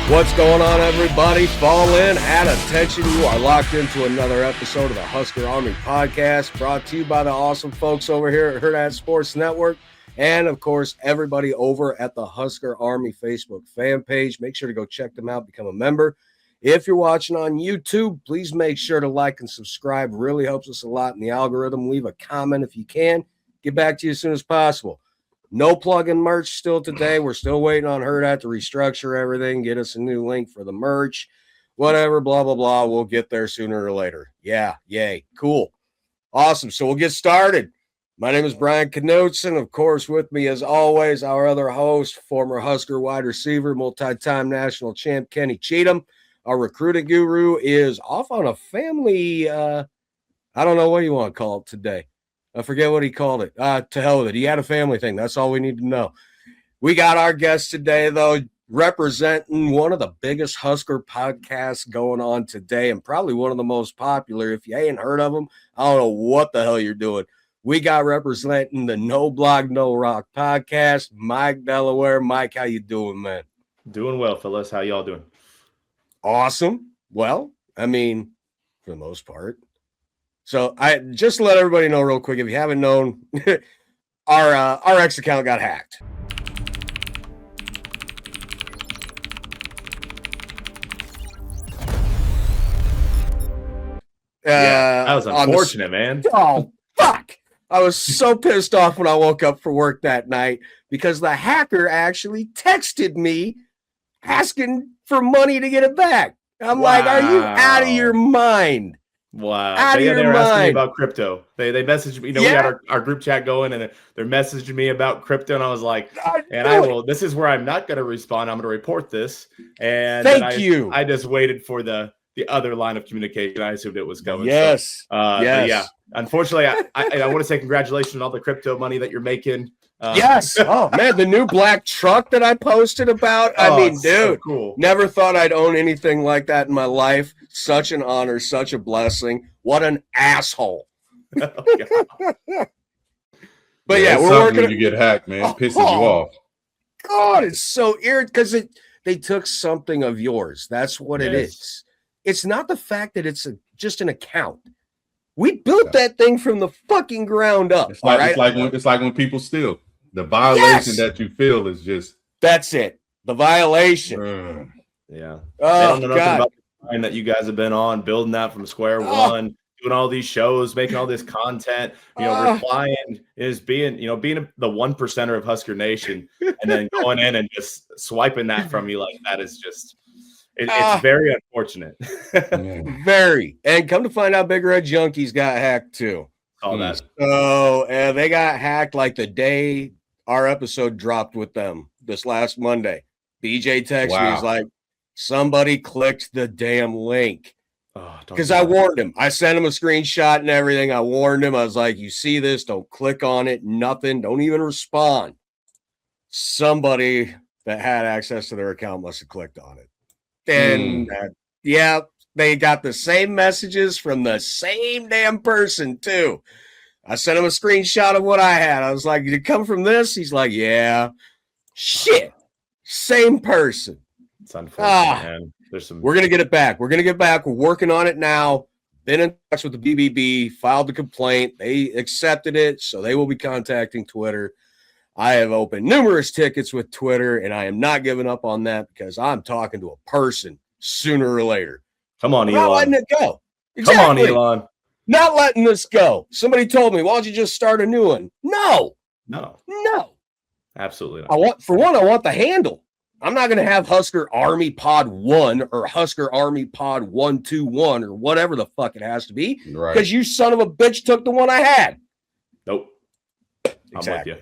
What's going on, everybody? Fall in, at attention. You are locked into another episode of the Husker Army podcast, brought to you by the awesome folks over here at Hurrdat Sports Network, and of course, everybody over at the Husker Army Facebook fan page. Make sure to go check them out, become a member. If you're watching on YouTube, please make sure to like and subscribe. Really helps us a lot in the algorithm. Leave a comment if you can. Get back to you as soon as possible. No plug-in merch still today. We're still waiting on Hurrdat to restructure everything, get us a new link for the merch, whatever, blah, blah, blah. We'll get there sooner or later. Yeah, yay, cool. Awesome. So we'll get started. My name is Brian Knutzen. Of course, with me, as always, our other host, former Husker wide receiver, multi-time national champ, Kenny Cheatham. Our recruiting guru is off on a family, I don't know what you want to call it today. I forget what he called it. To hell with it. He had a family thing. That's all we need to know. We got our guest today, though, representing one of the biggest Husker podcasts going on today and probably one of the most popular. If you ain't heard of them, I don't know what the hell you're doing. We got representing the No Blog, No Rock podcast, Mike Delaware. Mike, how you doing, man? Doing well, fellas. How y'all doing? Awesome. Well, I mean, for the most part. So I just to let everybody know real quick, if you haven't known, our X account got hacked. That was unfortunate, man. Oh, fuck. I was so pissed off when I woke up for work that night because the hacker actually texted me asking for money to get it back. I'm like, are you out of your mind? Wow. They were asking me about crypto. They messaged me. We had our group chat going, and they're messaging me about crypto, and I was like, this is where I'm not going to respond. I'm going to report this. And Thank you. I just waited for the other line of communication. I assumed it was coming. Yes. Yes. Yeah. Unfortunately, I want to say congratulations on all the crypto money that you're making. Yes. Oh, man, the new black truck that I posted about. I mean, dude, so cool. Never thought I'd own anything like that in my life. Such an honor, such a blessing. What an asshole. Oh, but yeah, we're working. When you get hacked, man, it pisses you off. God, it's so irritating because they took something of yours. That's what it is. It's not the fact that it's just an account. We built that thing from the fucking ground up. It's like when people steal. The violation that you feel is just. That's it. The violation. Yeah. Oh, I don't know nothing about the time that you guys have been on, building that from square one, doing all these shows, making all this content, replying is being the 1%er of Husker Nation, and then going in and just swiping that from you like that is just. It's very unfortunate. Very. And come to find out, Big Red Junkies got hacked too. All that. So they got hacked like the day our episode dropped with them this last Monday. BJ texted me. He's like, somebody clicked the damn link. Because I warned him. I sent him a screenshot and everything. I warned him. I was like, you see this, don't click on it. Nothing. Don't even respond. Somebody that had access to their account must have clicked on it. And they got the same messages from the same damn person too. I sent him a screenshot of what I had. I was like, did it come from this? He's like, yeah. Shit. Same person. It's unfortunate, man. We're going to get it back. We're working on it now. Been in touch with the BBB, filed the complaint. They accepted it, so they will be contacting Twitter. I have opened numerous tickets with Twitter, and I am not giving up on that because I'm talking to a person sooner or later. Come on, I'm Elon. not letting it go. Exactly. Come on, Elon. Not letting this go. Somebody told me, why don't you just start a new one? No. Absolutely not. I want the handle. I'm not going to have Husker Army Pod 1 or Husker Army Pod 121 or whatever the fuck it has to be because you son of a bitch took the one I had. Nope. Exactly. I'm with you.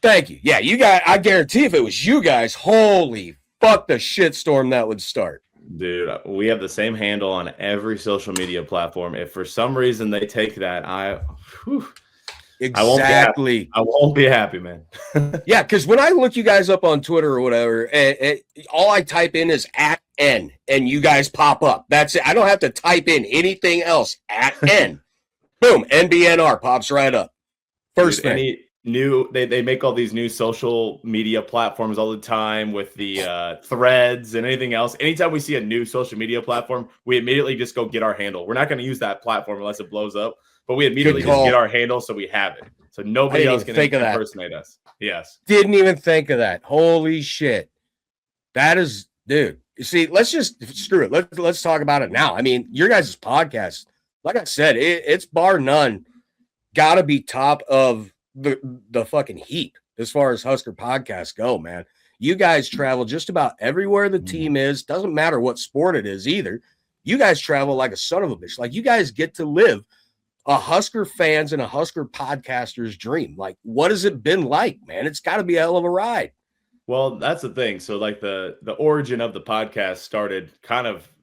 Thank you. Yeah, you guys, I guarantee if it was you guys, holy fuck the shitstorm that would start. Dude, we have the same handle on every social media platform. If for some reason they take that, Exactly. I won't be happy, man. Yeah, because when I look you guys up on Twitter or whatever, all I type in is @N, and you guys pop up. That's it. I don't have to type in anything else. @N. Boom, NBNR pops right up. First thing. they make all these new social media platforms all the time with the threads and anything else. Anytime we see a new social media platform, we immediately just go get our handle. We're not going to use that platform unless it blows up, but we immediately just get our handle so we have it. So nobody else can impersonate us. Yes. Didn't even think of that. Holy shit. That is, dude. You see, let's just screw it. Let's talk about it now. I mean, your guys' podcast, like I said, it's bar none. Got to be top of the fucking heap as far as Husker podcasts go, man. You guys travel just about everywhere the team is. Doesn't matter what sport it is either. You guys travel like a son of a bitch. Like, you guys get to live a Husker fans and a Husker podcaster's dream. Like, what has it been like, man? It's got to be a hell of a ride. Well, that's the thing. So like the origin of the podcast started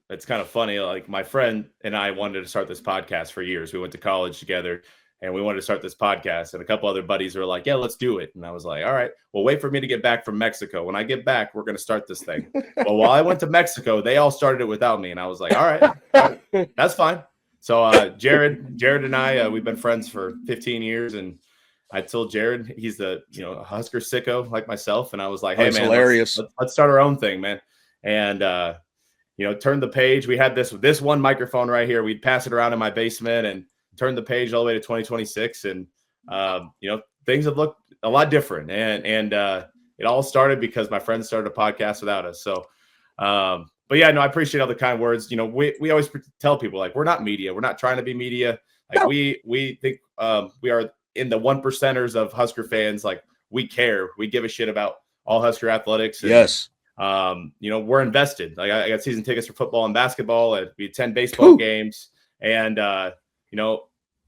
it's kind of funny. Like, my friend and I wanted to start this podcast for years. We went to college together. And we wanted to start this podcast, and a couple other buddies were like, yeah, let's do it. And I was like, all right, well, wait for me to get back from Mexico. When I get back, we're going to start this thing. Well, while I went to Mexico, they all started it without me. And I was like, all right, that's fine. So Jared and I, we've been friends for 15 years. And I told Jared, he's a Husker sicko like myself. And I was like, hey, man, hilarious. Let's start our own thing, man. And, turn the page. We had this one microphone right here. We'd pass it around in my basement and turn the page all the way to 2026. And, things have looked a lot different. And it all started because my friends started a podcast without us. So, but yeah, no, I appreciate all the kind words. We always tell people, like, we're not media. We're not trying to be media. Like, we think we are in the 1%ers of Husker fans. Like, we care. We give a shit about all Husker athletics. And, yes. We're invested. Like, I got season tickets for football and basketball, and we attend baseball games. And,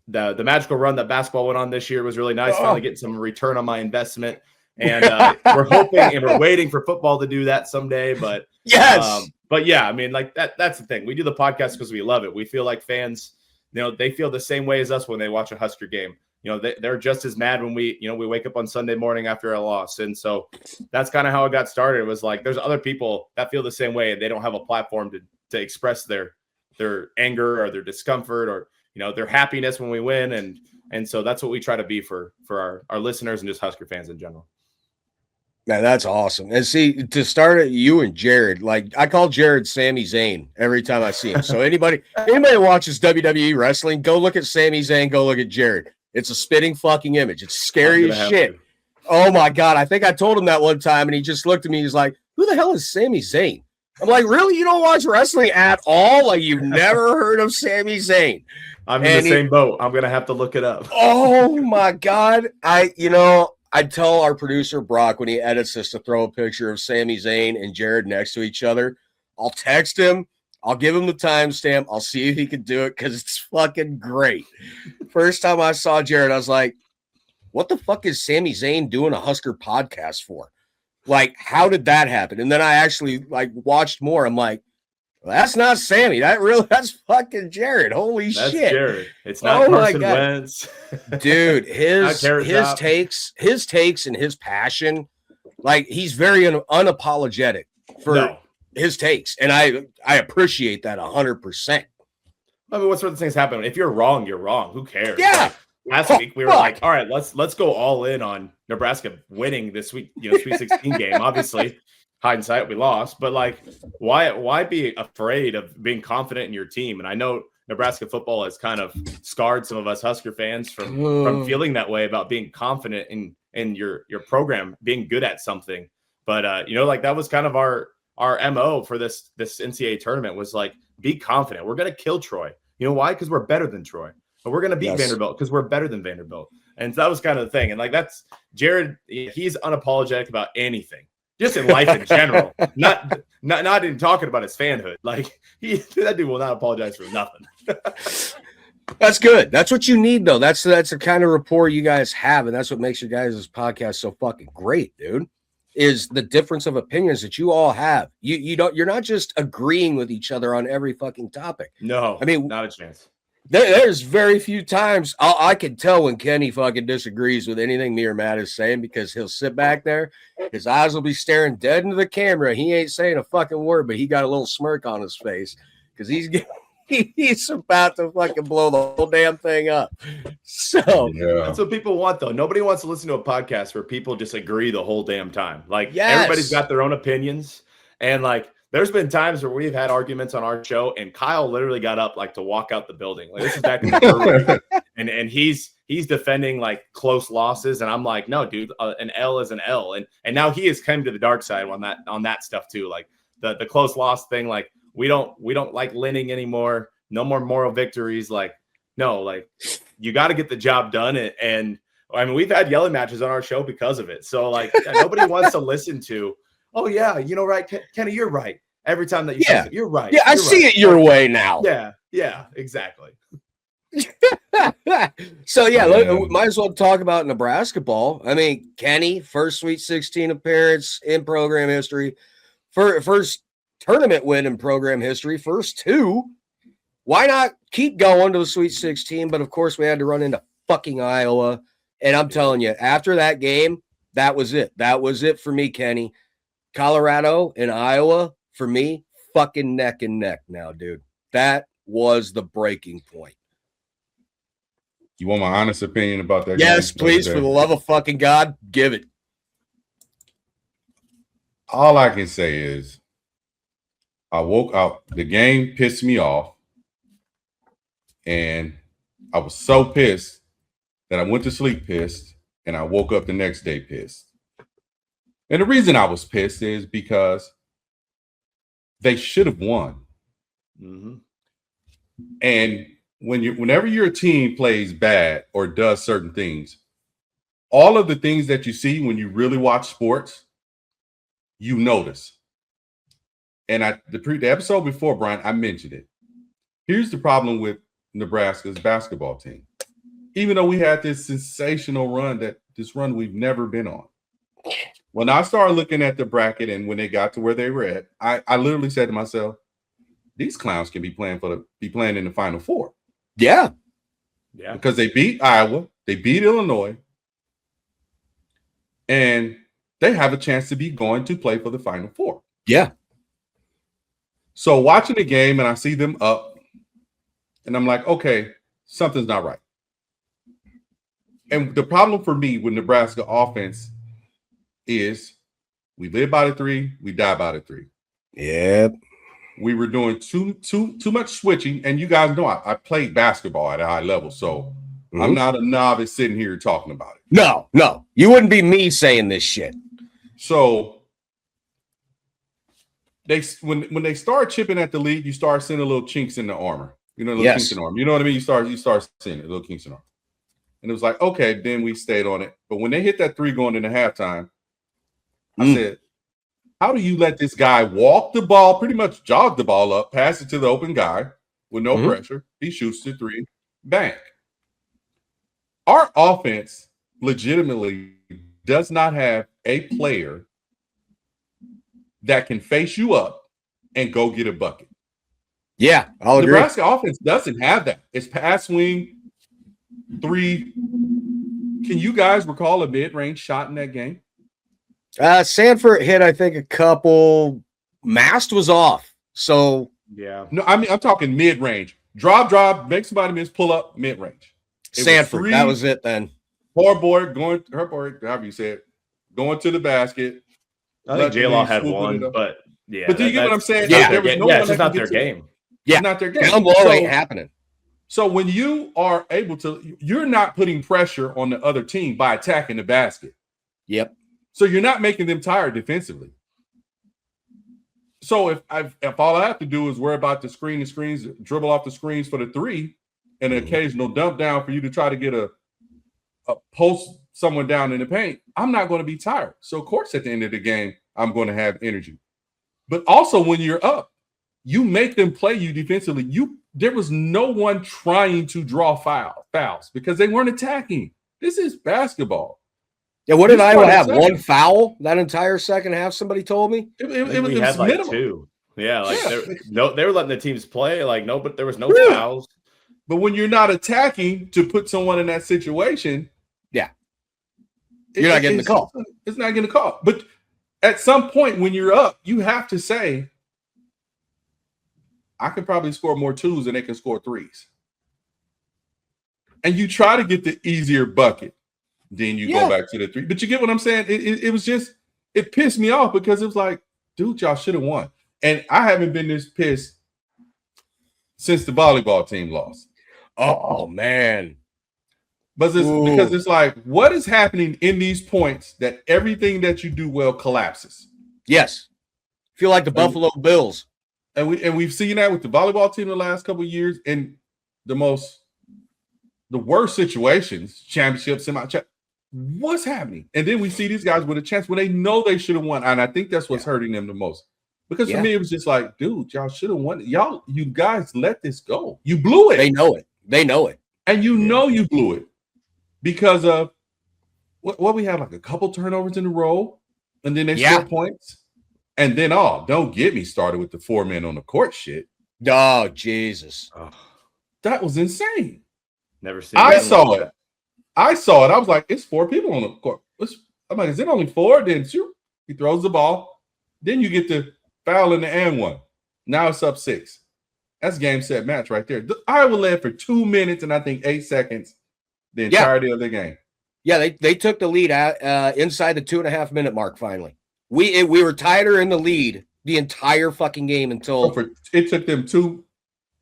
the magical run that basketball went on this year was really nice. Finally getting some return on my investment. And we're hoping and we're waiting for football to do that someday. But yes. But yeah, I mean, like that's the thing. We do the podcast because we love it. We feel like fans, they feel the same way as us when they watch a Husker game. They're just as mad when we wake up on Sunday morning after a loss. And so that's kind of how it got started. It was like, there's other people that feel the same way, and they don't have a platform to express their anger or their discomfort or, their happiness when we win. And so that's what we try to be for our listeners and just Husker fans in general. Man, that's awesome. And see, to start it, you and Jared, like, I call Jared Sami Zayn every time I see him. So anybody watches WWE wrestling, go look at Sami Zayn, go look at Jared. It's a spitting fucking image. It's scary as shit. Oh my God. I think I told him that one time, and he just looked at me. He's like, who the hell is Sami Zayn? I'm like, really? You don't watch wrestling at all? Like, you've never heard of Sami Zayn? I'm in the same boat. I'm going to have to look it up. Oh my God. I tell our producer, Brock, when he edits this, to throw a picture of Sami Zayn and Jared next to each other. I'll text him. I'll give him the timestamp. I'll see if he can do it, because it's fucking great. First time I saw Jared, I was like, what the fuck is Sami Zayn doing a Husker podcast for? Like, how did that happen? And then I actually watched more. I'm like, well, that's not Sammy. That's fucking Jared. Holy shit. That's Jared. It's not Carson Wentz. Dude, his takes and his passion, like, he's very unapologetic for his takes. And I appreciate that 100%. I mean, what sort of things happen? If you're wrong, you're wrong. Who cares? Yeah. Last week we were like, all right, let's go all in on Nebraska winning this week, Sweet 16 game. Obviously, hindsight, we lost, but like, why be afraid of being confident in your team? And I know Nebraska football has kind of scarred some of us Husker fans from feeling that way about being confident in your program, being good at something. But that was kind of our MO for this NCAA tournament, was like, be confident. We're gonna kill Troy. You know why? Because we're better than Troy. But we're going to beat Vanderbilt because we're better than Vanderbilt. And so that was kind of the thing. And like, that's Jared. He's unapologetic about anything, just in life in general. Not in talking about his fanhood. Like, that dude will not apologize for nothing. That's good. That's what you need, though. That's the kind of rapport you guys have, and that's what makes your guys' podcast so fucking great, dude. Is the difference of opinions that you all have. You're not just agreeing with each other on every fucking topic. No, I mean, not a chance. There's very few times I can tell when Kenny fucking disagrees with anything me or Matt is saying, because he'll sit back there, his eyes will be staring dead into the camera. He ain't saying a fucking word, but he got a little smirk on his face because he's He's about to fucking blow the whole damn thing up. So that's what people want, though. Nobody wants to listen to a podcast where people just agree the whole damn time. Like everybody's got their own opinions, and like there's been times where we've had arguments on our show, and Kyle literally got up like to walk out the building. Like this is back in the early, and he's defending like close losses, and I'm like, no, dude, an L is an L, and now he has come to the dark side on that stuff too, like the close loss thing, like. We don't like winning anymore. No more moral victories. Like, no, like you got to get the job done. And I mean, we've had yelling matches on our show because of it. So like nobody wants to listen to, oh yeah, right, Kenny, you're right. Every time that you say you're right. Yeah, I see it your way now. Yeah, exactly. So look, might as well talk about Nebraska ball. I mean, Kenny, first Sweet 16 appearance in program history, first tournament win in program history, first two. Why not keep going to the Sweet 16? But of course, we had to run into fucking Iowa. And I'm telling you, after that game, that was it. That was it for me, Kenny. Colorado and Iowa, for me, fucking neck and neck now, dude. That was the breaking point. You want my honest opinion about that? Yes, please, for the love of fucking God, give it. All I can say is, I woke up, the game pissed me off, and I was so pissed that I went to sleep pissed, and I woke up the next day pissed. And the reason I was pissed is because they should have won. Mm-hmm. And whenever your team plays bad or does certain things, all of the things that you see when you really watch sports, you notice. And the episode before, Brian, I mentioned it. Here's the problem with Nebraska's basketball team. Even though we had this sensational run, we've never been on. When I started looking at the bracket and when they got to where they were at, I literally said to myself, these clowns can be playing in the Final Four. Yeah. Because they beat Iowa, they beat Illinois, and they have a chance to be going to play for the Final Four. Yeah. So watching the game and I see them up, and I'm like, okay, something's not right. And the problem for me with Nebraska offense is we live by the three, we die by the three. Yep. We were doing too much switching, and you guys know I played basketball at a high level, so I'm not a novice sitting here talking about it. No, you wouldn't be me saying this shit. So when they start chipping at the lead, you start seeing a little chinks in the armor. Chinks in the armor. You know what I mean? You start seeing it, little kinks in the armor. And it was like, okay, then we stayed on it. But when they hit that three going into halftime, I said, how do you let this guy walk the ball, pretty much jog the ball up, pass it to the open guy with no pressure? He shoots the three, bang. Our offense legitimately does not have a player that can face you up and go get a bucket. Yeah, I'll agree. Nebraska offense doesn't have that. It's pass swing, three. Can you guys recall a mid-range shot in that game? Sanford hit, I think, a couple. Mast was off. So yeah. No, I mean I'm talking mid-range. Drop, make somebody miss, pull up, mid-range. Sanford, that was it then. Hurtboard, however you say it, going to the basket. I think Jamal had one, but yeah. But do you get what I'm saying? Yeah, it's just not their game. Yeah, it's not their game. Down low ain't happening. So when you are able to, you're not putting pressure on the other team by attacking the basket. Yep. So you're not making them tired defensively. So if all I have to do is worry about the screens, dribble off the screens for the three, and an occasional dump down for you to try to get a post someone down in the paint, I'm not going to be tired. So of course, at the end of the game, I'm going to have energy. But also when you're up, you make them play you defensively. There was no one trying to draw fouls because they weren't attacking. This is basketball. Yeah, what did Iowa have? One foul that entire second half, somebody told me? It was like minimal. Two. Yeah, they were letting the teams play. But there was no fouls. But when you're not attacking to put someone in that situation, you're not getting the call. It's not getting the call. But at some point when you're up, you have to say, I can probably score more 2s than they can score 3s. And you try to get the easier bucket. Then you go back to the 3. But you get what I'm saying? It was just, it pissed me off because it was like, dude, y'all should have won. And I haven't been this pissed since the volleyball team lost. Oh, man. But because it's like, what is happening in these points that everything that you do well collapses? Yes. Feel like the Buffalo Bills. And we've seen that with the volleyball team the last couple of years in the worst situations, championships, what's happening? And then we see these guys with a chance when they know they should have won. And I think that's what's hurting them the most. Because for me, it was just like, dude, y'all should have won. You guys let this go. You blew it. They know it. And you know you blew it because of what we had, like a couple turnovers in a row, and then they score points. And then, don't get me started with the 4 men on the court shit. Oh, Jesus. That was insane. Never seen I saw it. I was like, it's 4 people on the court. I'm like, is it only 4? Then shoot. He throws the ball. Then you get the foul in the and one. Now it's up 6. That's game, set, match right there. Iowa led for 2 minutes and I think 8 seconds the entirety of the game. Yeah, they took the lead inside the 2.5-minute mark finally. We were tighter in the lead the entire fucking game until it took them 2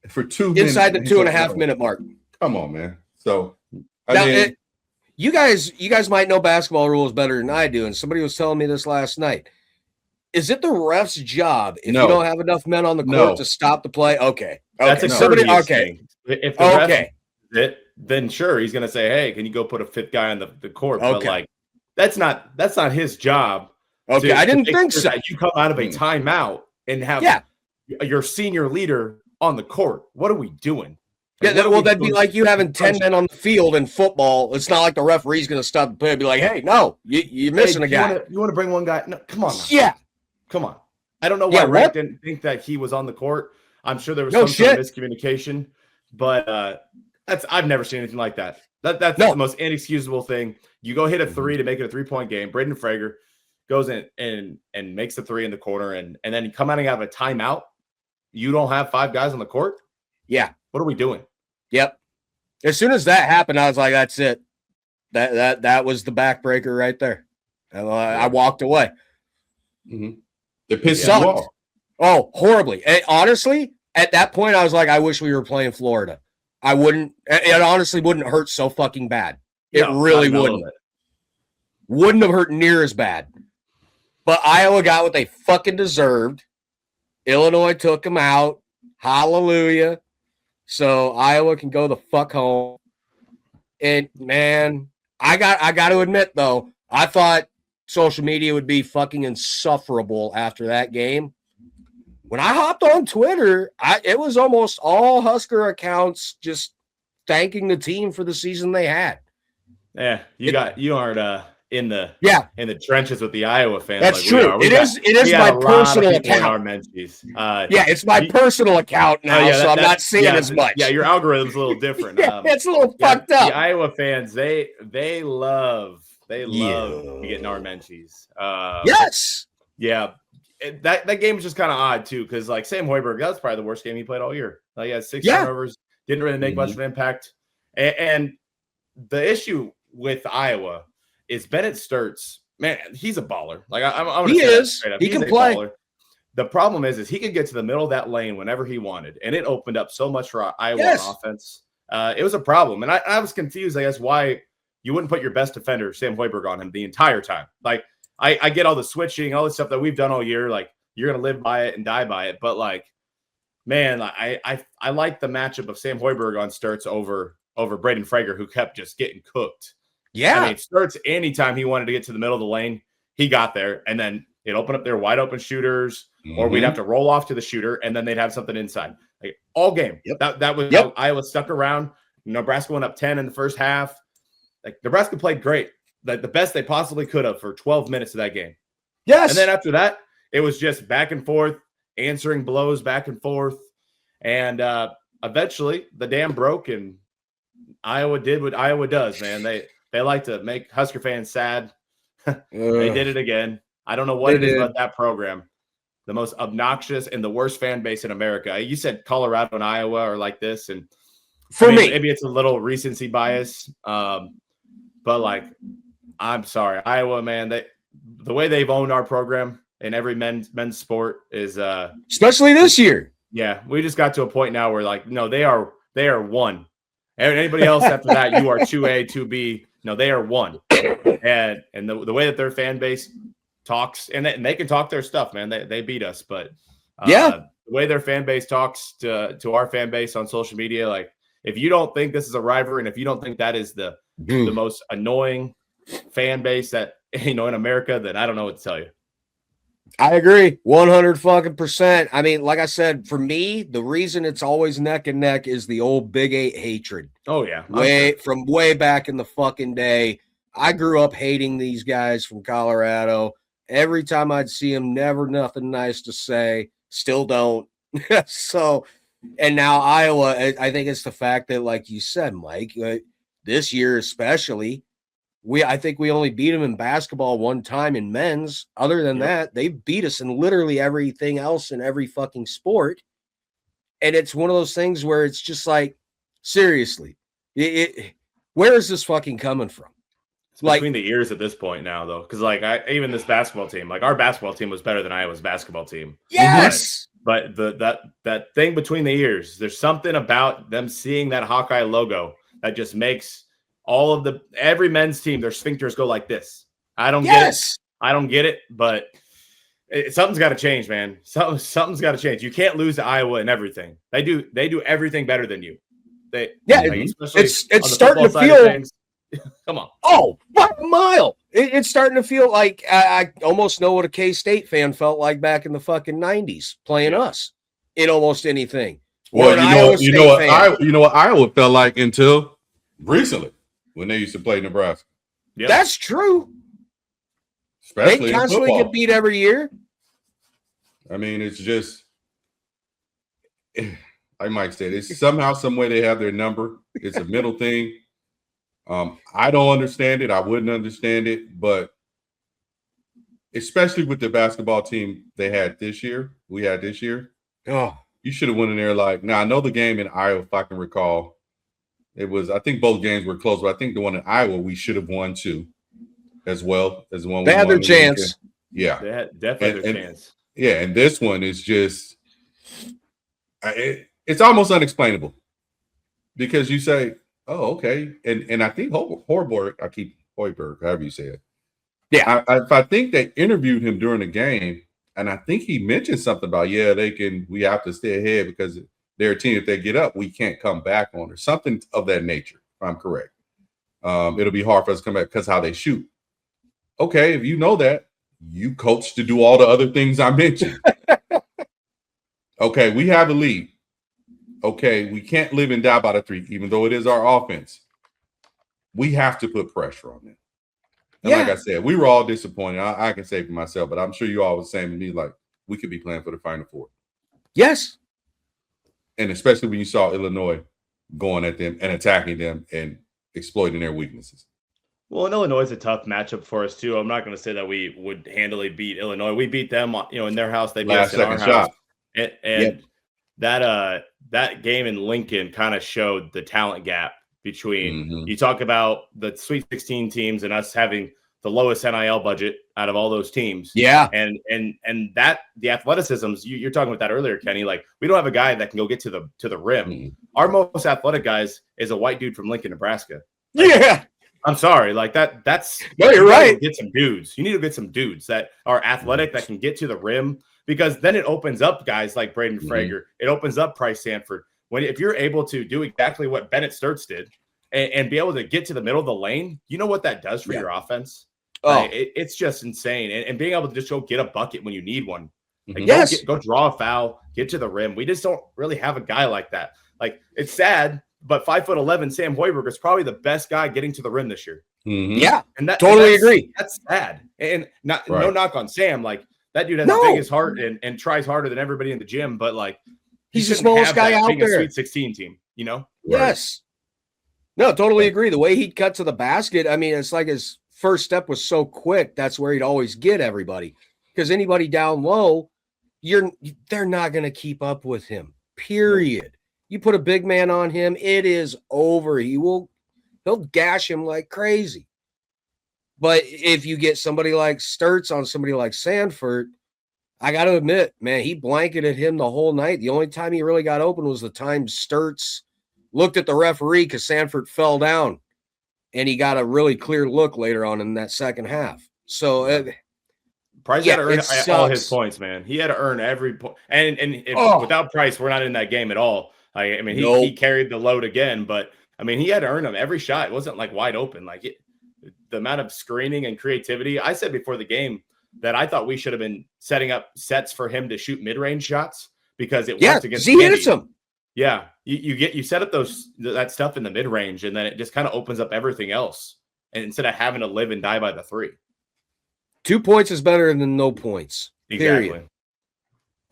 minutes. Inside the 2.5-minute mark. Come on, man. So you guys might know basketball rules better than I do, and somebody was telling me this last night. Is it the ref's job if you don't have enough men on the court to stop the play? Okay. That's somebody. Okay. If the ref then sure, he's going to say, "Hey, can you go put a 5th guy on the court?" But like, that's not his job. Okay, I didn't think so. You come out of a timeout and have your senior leader on the court. What are we doing? Like, that'd be like you having 10 men on the field in football. It's not like the referee's going to stop the play and be like, "Hey, no, you're missing a guy." You want to bring one guy? No, come on. Now. Yeah. Come on. I don't know why Rick didn't think that he was on the court. I'm sure there was some sort of miscommunication, but I've never seen anything like that. That's the most inexcusable thing. You go hit a 3 to make it a 3-point game. Braden Frager goes in and makes the 3 in the corner, and then coming out of a timeout, you don't have 5 guys on the court? Yeah. What are we doing? Yep. As soon as that happened, I was like, that's it. That was the backbreaker right there. I walked away. Mm-hmm. It pissed you off. Oh, horribly. And honestly, at that point, I was like, I wish we were playing Florida. It honestly wouldn't hurt so fucking bad. It really wouldn't. Wouldn't have hurt near as bad. But Iowa got what they fucking deserved. Illinois took them out. Hallelujah. So Iowa can go the fuck home. And man, I got to admit though, I thought social media would be fucking insufferable after that game. When I hopped on Twitter, it was almost all Husker accounts just thanking the team for the season they had. Yeah, you aren't in the trenches with the Iowa fans. That's true. It is my personal account. It's my personal account now, so I'm not seeing as much. Yeah, your algorithm's a little different. It's a little fucked up. The Iowa fans, they love getting our menchies. Yes. Yeah. That game was just kind of odd too, because like Sam Hoiberg, that was probably the worst game he played all year. Like, he had 6 turnovers, didn't really make much of an impact. And the issue with Iowa is Bennett Sturtz. Man, he's a baller. Like he is. He can play. Baller. The problem is he could get to the middle of that lane whenever he wanted, and it opened up so much for Iowa on offense. It was a problem, and I was confused, I guess, why you wouldn't put your best defender, Sam Hoiberg, on him the entire time. Like, I get all the switching, all the stuff that we've done all year. Like, you're gonna live by it and die by it, but like, man, I like the matchup of Sam Hoiberg on Sturtz over Braden Frager, who kept just getting cooked. Yeah, I mean, Sturtz, anytime he wanted to get to the middle of the lane, he got there, and then it opened up their wide open shooters, or we'd have to roll off to the shooter, and then they'd have something inside. Like, all game. That was how Iowa stuck around. Nebraska went up 10 in the first half. Like, Nebraska played great, like the best they possibly could have for 12 minutes of that game. Yes. And then after that, it was just back and forth, answering blows back and forth. And eventually the dam broke, and Iowa did what Iowa does, man. They like to make Husker fans sad. They did it again. I don't know what it is about that program. the most obnoxious and the worst fan base in America. You said Colorado and Iowa are like this, and for me, maybe it's a little recency bias, but like, I'm sorry, Iowa, man, the way they've owned our program in every men's sport is especially this year. Yeah, we just got to a point now where like, no, they are one. Anybody else after that, you are 2A, 2B. No, they are one. And the way that their fan base talks, and they can talk their stuff, man. They beat us, but the way their fan base talks to our fan base on social media, like, if you don't think this is a rivalry, and if you don't think that is the most annoying fan base that, in America, then I don't know what to tell you. I agree 100%. I mean, like I said, for me, the reason it's always neck and neck is the old Big 8 hatred. Oh yeah. From way back in the fucking day. I grew up hating these guys from Colorado. Every time I'd see them, never nothing nice to say. Still don't. So, and now Iowa, I think it's the fact that, like you said, Mike, this year especially, I think we only beat them in basketball one time in men's. Other than that, they beat us in literally everything else in every fucking sport. And it's one of those things where it's just like, seriously, where is this fucking coming from? It's between the ears at this point now, though, because like even this basketball team, like our basketball team was better than Iowa's basketball team. Yes, but that thing between the ears, there's something about them seeing that Hawkeye logo that just makes every men's team, their sphincters go like this. I don't get it. I don't get it, but something's got to change, man. Something's got to change. You can't lose to Iowa in everything. They do everything better than you. It's starting to feel. Come on. Oh, by a mile. It's starting to feel like I almost know what a K-State fan felt like back in the fucking 90s playing us in almost anything. Well, you know what Iowa felt like until recently when they used to play Nebraska. Yep. That's true. Especially they constantly get beat every year. I mean, it's just, like Mike said, it's somehow, some way they have their number. It's a mental thing. I don't understand it. I wouldn't understand it, but especially with the basketball team we had this year. You should have went in there like, now I know the game in Iowa, if I can recall, I think both games were close, but I think the one in Iowa we should have won too, as well as the one they had their chance. Yeah, they had definitely their chance. Yeah, and this one is just, it's almost unexplainable because you say, oh, okay. And I think Hoiberg, however you say it. Yeah. I think they interviewed him during the game, and I think he mentioned something about, we have to stay ahead because they're a team. If they get up, we can't come back on, or something of that nature, if I'm correct. It'll be hard for us to come back because how they shoot. Okay, if you know that, you coach to do all the other things I mentioned. Okay, we have a lead. Okay, we can't live and die by the three, even though it is our offense. We have to put pressure on them. And like I said, we were all disappointed. I can say for myself, but I'm sure you all were saying to me, like, we could be playing for the Final Four. Yes. And especially when you saw Illinois going at them and attacking them and exploiting their weaknesses. Well, and Illinois is a tough matchup for us, too. I'm not going to say that we would handily beat Illinois. We beat them, in their house. They beat us in our house. And that game in Lincoln kind of showed the talent gap between you talk about the Sweet 16 teams and us having the lowest NIL budget out of all those teams. Yeah. And that the athleticisms, you're talking about that earlier, Kenny, like we don't have a guy that can go get to the rim. Our most athletic guys is a white dude from Lincoln, Nebraska. Yeah. I'm sorry. Like that's no, you're right. Get some dudes. You need to get some dudes that are athletic that can get to the rim. Because then it opens up guys like Braden Frager. It opens up Price Sanford. If you're able to do exactly what Bennett Sturts did and be able to get to the middle of the lane, you know what that does for your offense? Oh, it's just insane. And being able to just go get a bucket when you need one. Like, go draw a foul, get to the rim. We just don't really have a guy like that. Like, it's sad, but 5'11" Sam Hoiberg is probably the best guy getting to the rim this year. Yeah, and that totally agree. That's sad. And no knock on Sam. Like, that dude has the biggest heart and tries harder than everybody in the gym, but like he's the smallest guy out there. A Sweet 16 team, Yes. No, totally agree. The way he'd cut to the basket, I mean, it's like his first step was so quick. That's where he'd always get everybody because anybody down low, they're not going to keep up with him. Period. Nope. You put a big man on him, it is over. He'll gash him like crazy. But if you get somebody like Sturts on somebody like Sanford, I got to admit, man, he blanketed him the whole night. The only time he really got open was the time Sturts looked at the referee because Sanford fell down, and he got a really clear look later on in that second half. So Price had to earn all his points, man. He had to earn every point. And without Price, we're not in that game at all. I mean, he carried the load again, but I mean, he had to earn them every shot. It wasn't like wide open. Like the amount of screening and creativity. I said before the game that I thought we should have been setting up sets for him to shoot mid-range shots because it worked against he hits them. Yeah, you set up that stuff in the mid-range, and then it just kind of opens up everything else. And instead of having to live and die by the three. 2 points is better than no points. Exactly.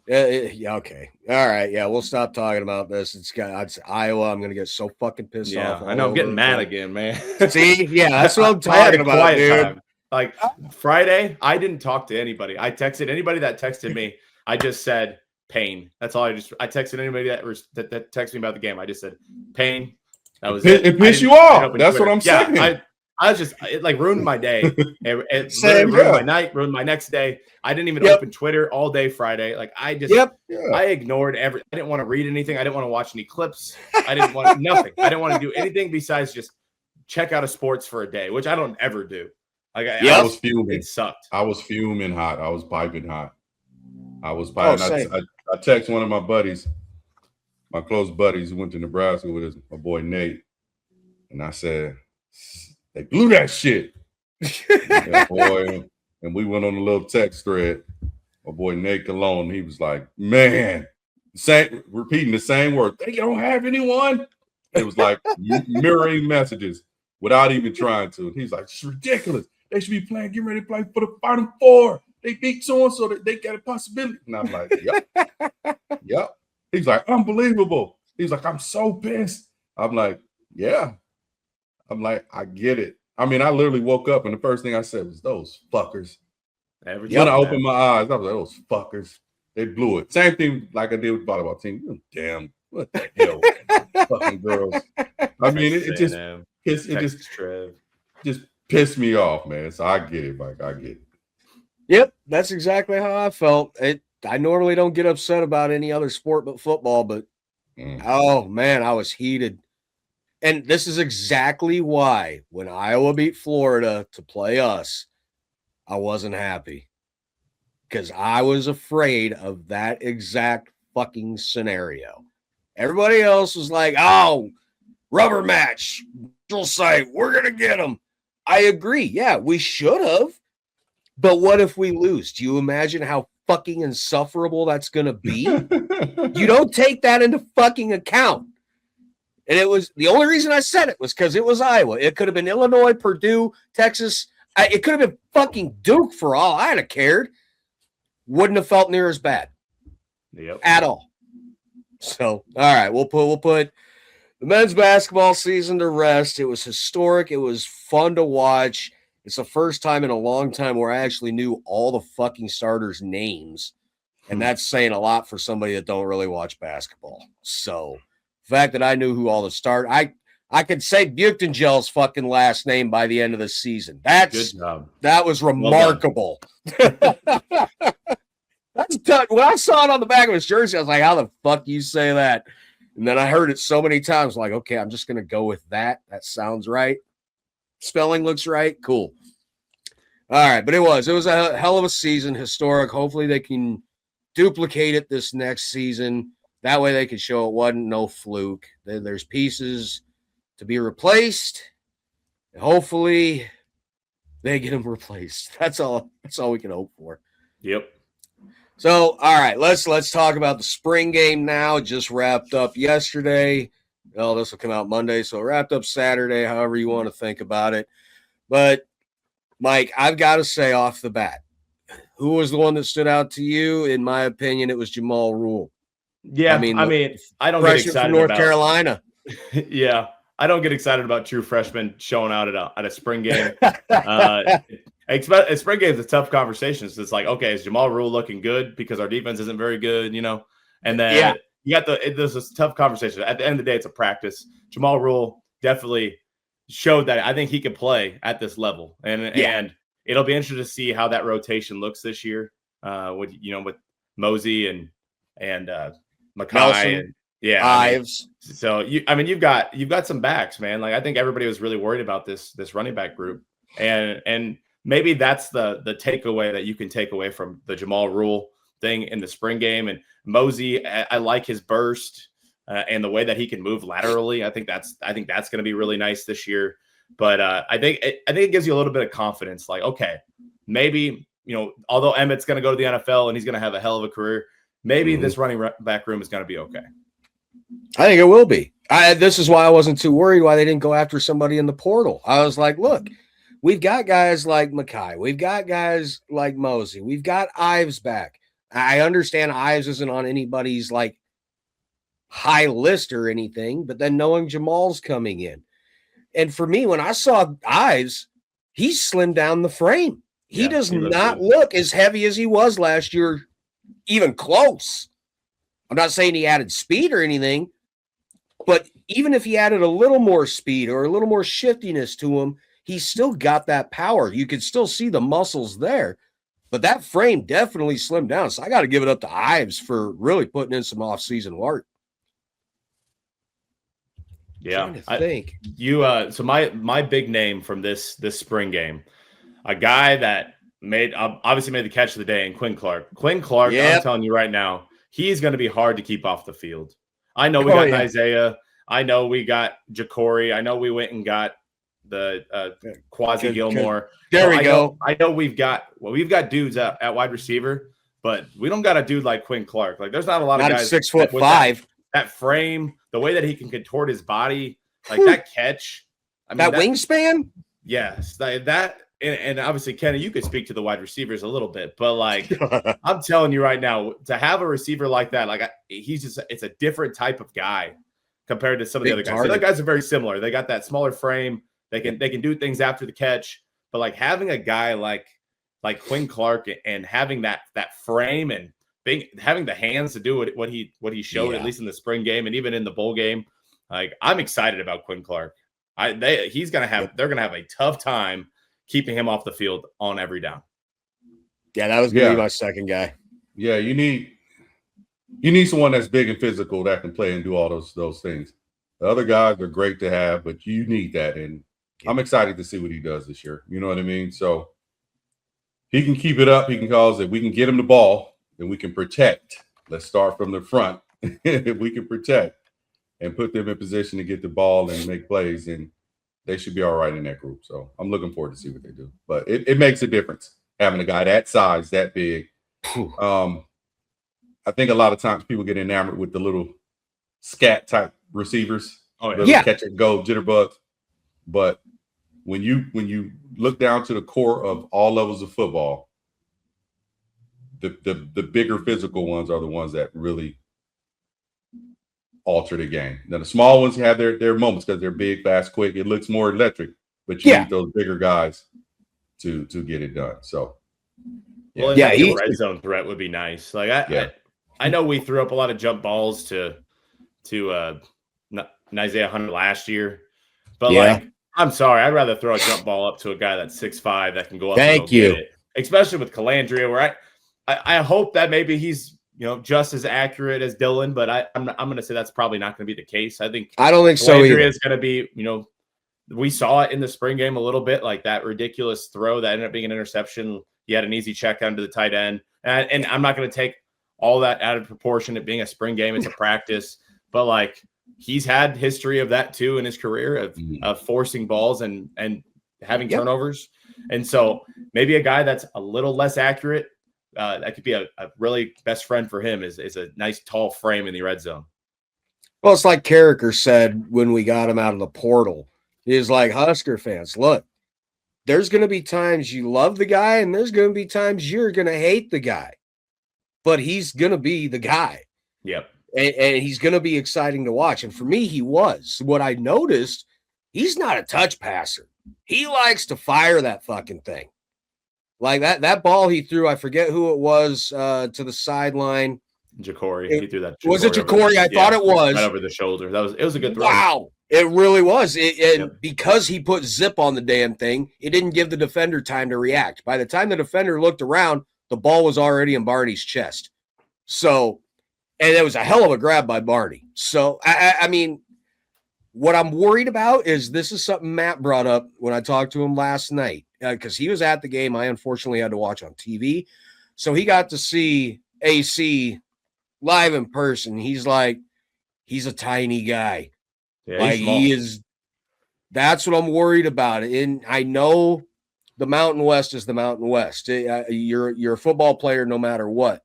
Yeah. Okay. All right. Yeah. We'll stop talking about this. It's Iowa. I'm going to get so fucking pissed off. I know. I'm getting mad again, man. See? Yeah. That's what I'm talking about, dude. Time. Like Friday, I didn't talk to anybody. I texted anybody that texted me. I just said pain. That's all I texted anybody that texted me about the game. I just said pain. That was it. It pissed you off. That's Twitter. What I'm saying. It like ruined my day. It ruined my night, ruined my next day. I didn't even open Twitter all day Friday. Like I just, I ignored I didn't want to read anything. I didn't want to watch any clips. I didn't want nothing. I didn't want to do anything besides just check out of sports for a day, which I don't ever do. Like I was fuming. It sucked. I was fuming hot. I was piping hot. I text one of my buddies, my close buddies who went to Nebraska with my boy Nate, and I said, they blew that shit. Boy, and we went on a little text thread. My boy Nate Cologne, he was like, man, repeating the same word. They don't have anyone. It was like mirroring messages without even trying to. He's like, it's ridiculous. They should be playing, get ready to play for the Final Four. They beat so-and-so that they got a possibility. And I'm like, yep. He's like, unbelievable. He's like, I'm so pissed. I'm like, yeah. I'm like, I get it. I mean, I literally woke up and the first thing I said was, those fuckers. When I opened my eyes, I was like, those fuckers. They blew it. Same thing like I did with the volleyball team. Damn, what the hell? Fucking girls. I mean, it just pissed me off, man. So I get it, Mike. I get it. Yep, that's exactly how I felt. I normally don't get upset about any other sport but football, but oh man, I was heated. And this is exactly why when Iowa beat Florida to play us, I wasn't happy. Because I was afraid of that exact fucking scenario. Everybody else was like, oh, rubber match, neutral site, we're going to get them. I agree. Yeah, we should have. But what if we lose? Do you imagine how fucking insufferable that's going to be? You don't take that into fucking account. And it was the only reason I said it was because it was Iowa. It could have been Illinois, Purdue, Texas. It could have been fucking Duke for all I'd have cared. Wouldn't have felt near as bad at all. So, all right, we'll put the men's basketball season to rest. It was historic. It was fun to watch. It's the first time in a long time where I actually knew all the fucking starters' names. And that's saying a lot for somebody that don't really watch basketball. So the fact that I knew who all the I could say Buchtengel's fucking last name by the end of the season. That was remarkable. That's done. When I saw it on the back of his jersey, I was like, how the fuck you say that? And then I heard it so many times, like, okay, I'm just going to go with that. That sounds right. Spelling looks right. Cool. All right. But it was a hell of a season, historic. Hopefully they can duplicate it this next season. That way they can show it wasn't no fluke. There's pieces to be replaced. And hopefully they get them replaced. That's all we can hope for. Yep. So, all right, let's talk about the spring game now. It just wrapped up yesterday. Well, this will come out Monday, so it wrapped up Saturday, however you want to think about it. But, Mike, I've got to say off the bat, who was the one that stood out to you? In my opinion, it was Jamal Rule. Yeah, I mean I don't get excited from North Carolina. Yeah, I don't get excited about true freshmen showing out at a spring game. spring game is a tough conversation. So it's like, okay, is Jamal Rule looking good because our defense isn't very good, And then you got there's this tough conversation. At the end of the day, it's a practice. Jamal Rule definitely showed that I think he can play at this level, and it'll be interesting to see how that rotation looks this year. With Mosey and Mackay and Ives. So you've got some backs, man. Like I think everybody was really worried about this running back group, and maybe that's the takeaway that you can take away from the Jamal Rule thing in the spring game. And Mosey, I like his burst and the way that he can move laterally. I think that's going to be really nice this year. But I think it gives you a little bit of confidence. Like, okay, maybe although Emmett's going to go to the NFL and he's going to have a hell of a career, maybe this running back room is going to be okay. I think it will be. This is why I wasn't too worried why they didn't go after somebody in the portal. I was like, look, we've got guys like Mackay. We've got guys like Mosey. We've got Ives back. I understand Ives isn't on anybody's like high list or anything, but then knowing Jamal's coming in. And for me, when I saw Ives, he slimmed down the frame. He does not look as heavy as he was last year, even close. I'm not saying he added speed or anything, but even if he added a little more speed or a little more shiftiness to him, he's still got that power. You can still see the muscles there, but that frame definitely slimmed down. So I got to give it up to Ives for really putting in some off-season work. Yeah, I think so my big name from this spring game, a guy that obviously made the catch of the day, and Quinn Clark. Quinn Clark, I'm telling you right now, he's going to be hard to keep off the field. I know we got Isaiah. I know we got Ja'Cory. I know we went and got the Quasi Gilmore. There we go. I know we've got dudes at wide receiver, but we don't got a dude like Quinn Clark. Like there's not a lot of guys 6'5". That frame, the way that he can contort his body, like that catch. I mean, that wingspan? Yes. And obviously, Kenny, you could speak to the wide receivers a little bit, but like I'm telling you right now, to have a receiver like that, like it's a different type of guy compared to some of the other guys. The other guys are very similar. They got that smaller frame. They can do things after the catch, but like having a guy like Quinn Clark and having that frame and having the hands to do what he showed at least in the spring game and even in the bowl game, like I'm excited about Quinn Clark. They're gonna have a tough time keeping him off the field on every down. Yeah, that was gonna be my second guy. Yeah, you need someone that's big and physical that can play and do all those things. The other guys are great to have, but you need that, and I'm excited to see what he does this year. You know what I mean? So he can keep it up. He can cause it. We can get him the ball, and we can protect. Let's start from the front. If we can protect and put them in position to get the ball and make plays, and they should be all right in that group. So I'm looking forward to see what they do. But it makes a difference having a guy that size, that big. I think a lot of times people get enamored with the little scat type receivers. Catch and go jitterbugs. But when you look down to the core of all levels of football, the bigger physical ones are the ones that really alter the game. Now the small ones have their moments because they're big, fast, quick. It looks more electric, but you need those bigger guys to get it dhan. So a red zone threat would be nice. Like I know we threw up a lot of jump balls to Isaiah Hunter last year, but like I'm sorry, I'd rather throw a jump ball up to a guy that's 6'5" that can go up. Thank you. Get it. Especially with Calandria, where I hope that maybe he's just as accurate as Dylan, but I'm going to say that's probably not going to be the case. I don't think so either. Is going to be, we saw it in the spring game a little bit, like that ridiculous throw that ended up being an interception. He had an easy check down to the tight end, and I'm not going to take all that out of proportion. It being a spring game, it's a practice, but like he's had history of that too in his career of forcing balls and having turnovers, and so maybe a guy that's a little less accurate. That could be a really best friend for him is a nice tall frame in the red zone. Well, it's like Carricker said when we got him out of the portal. He's like, Husker fans, look, there's going to be times you love the guy and there's going to be times you're going to hate the guy, but he's going to be the guy. Yep. And he's going to be exciting to watch. And for me, he was. What I noticed, he's not a touch passer. He likes to fire that fucking thing. Like that ball he threw, I forget who it was, to the sideline. Ja'Cory, he threw that. Was it Ja'Cory? I thought it was. Right over the shoulder. It was a good throw. Wow. It really was. Because he put zip on the damn thing, it didn't give the defender time to react. By the time the defender looked around, the ball was already in Barney's chest. So, and it was a hell of a grab by Barney. So, I mean, what I'm worried about is this is something Matt brought up when I talked to him last night, because he was at the game. I unfortunately had to watch on TV. So he got to see AC live in person. He's like, he's a tiny guy. Yeah, like he is. That's what I'm worried about. And I know the Mountain West is the Mountain West. You're a football player no matter what,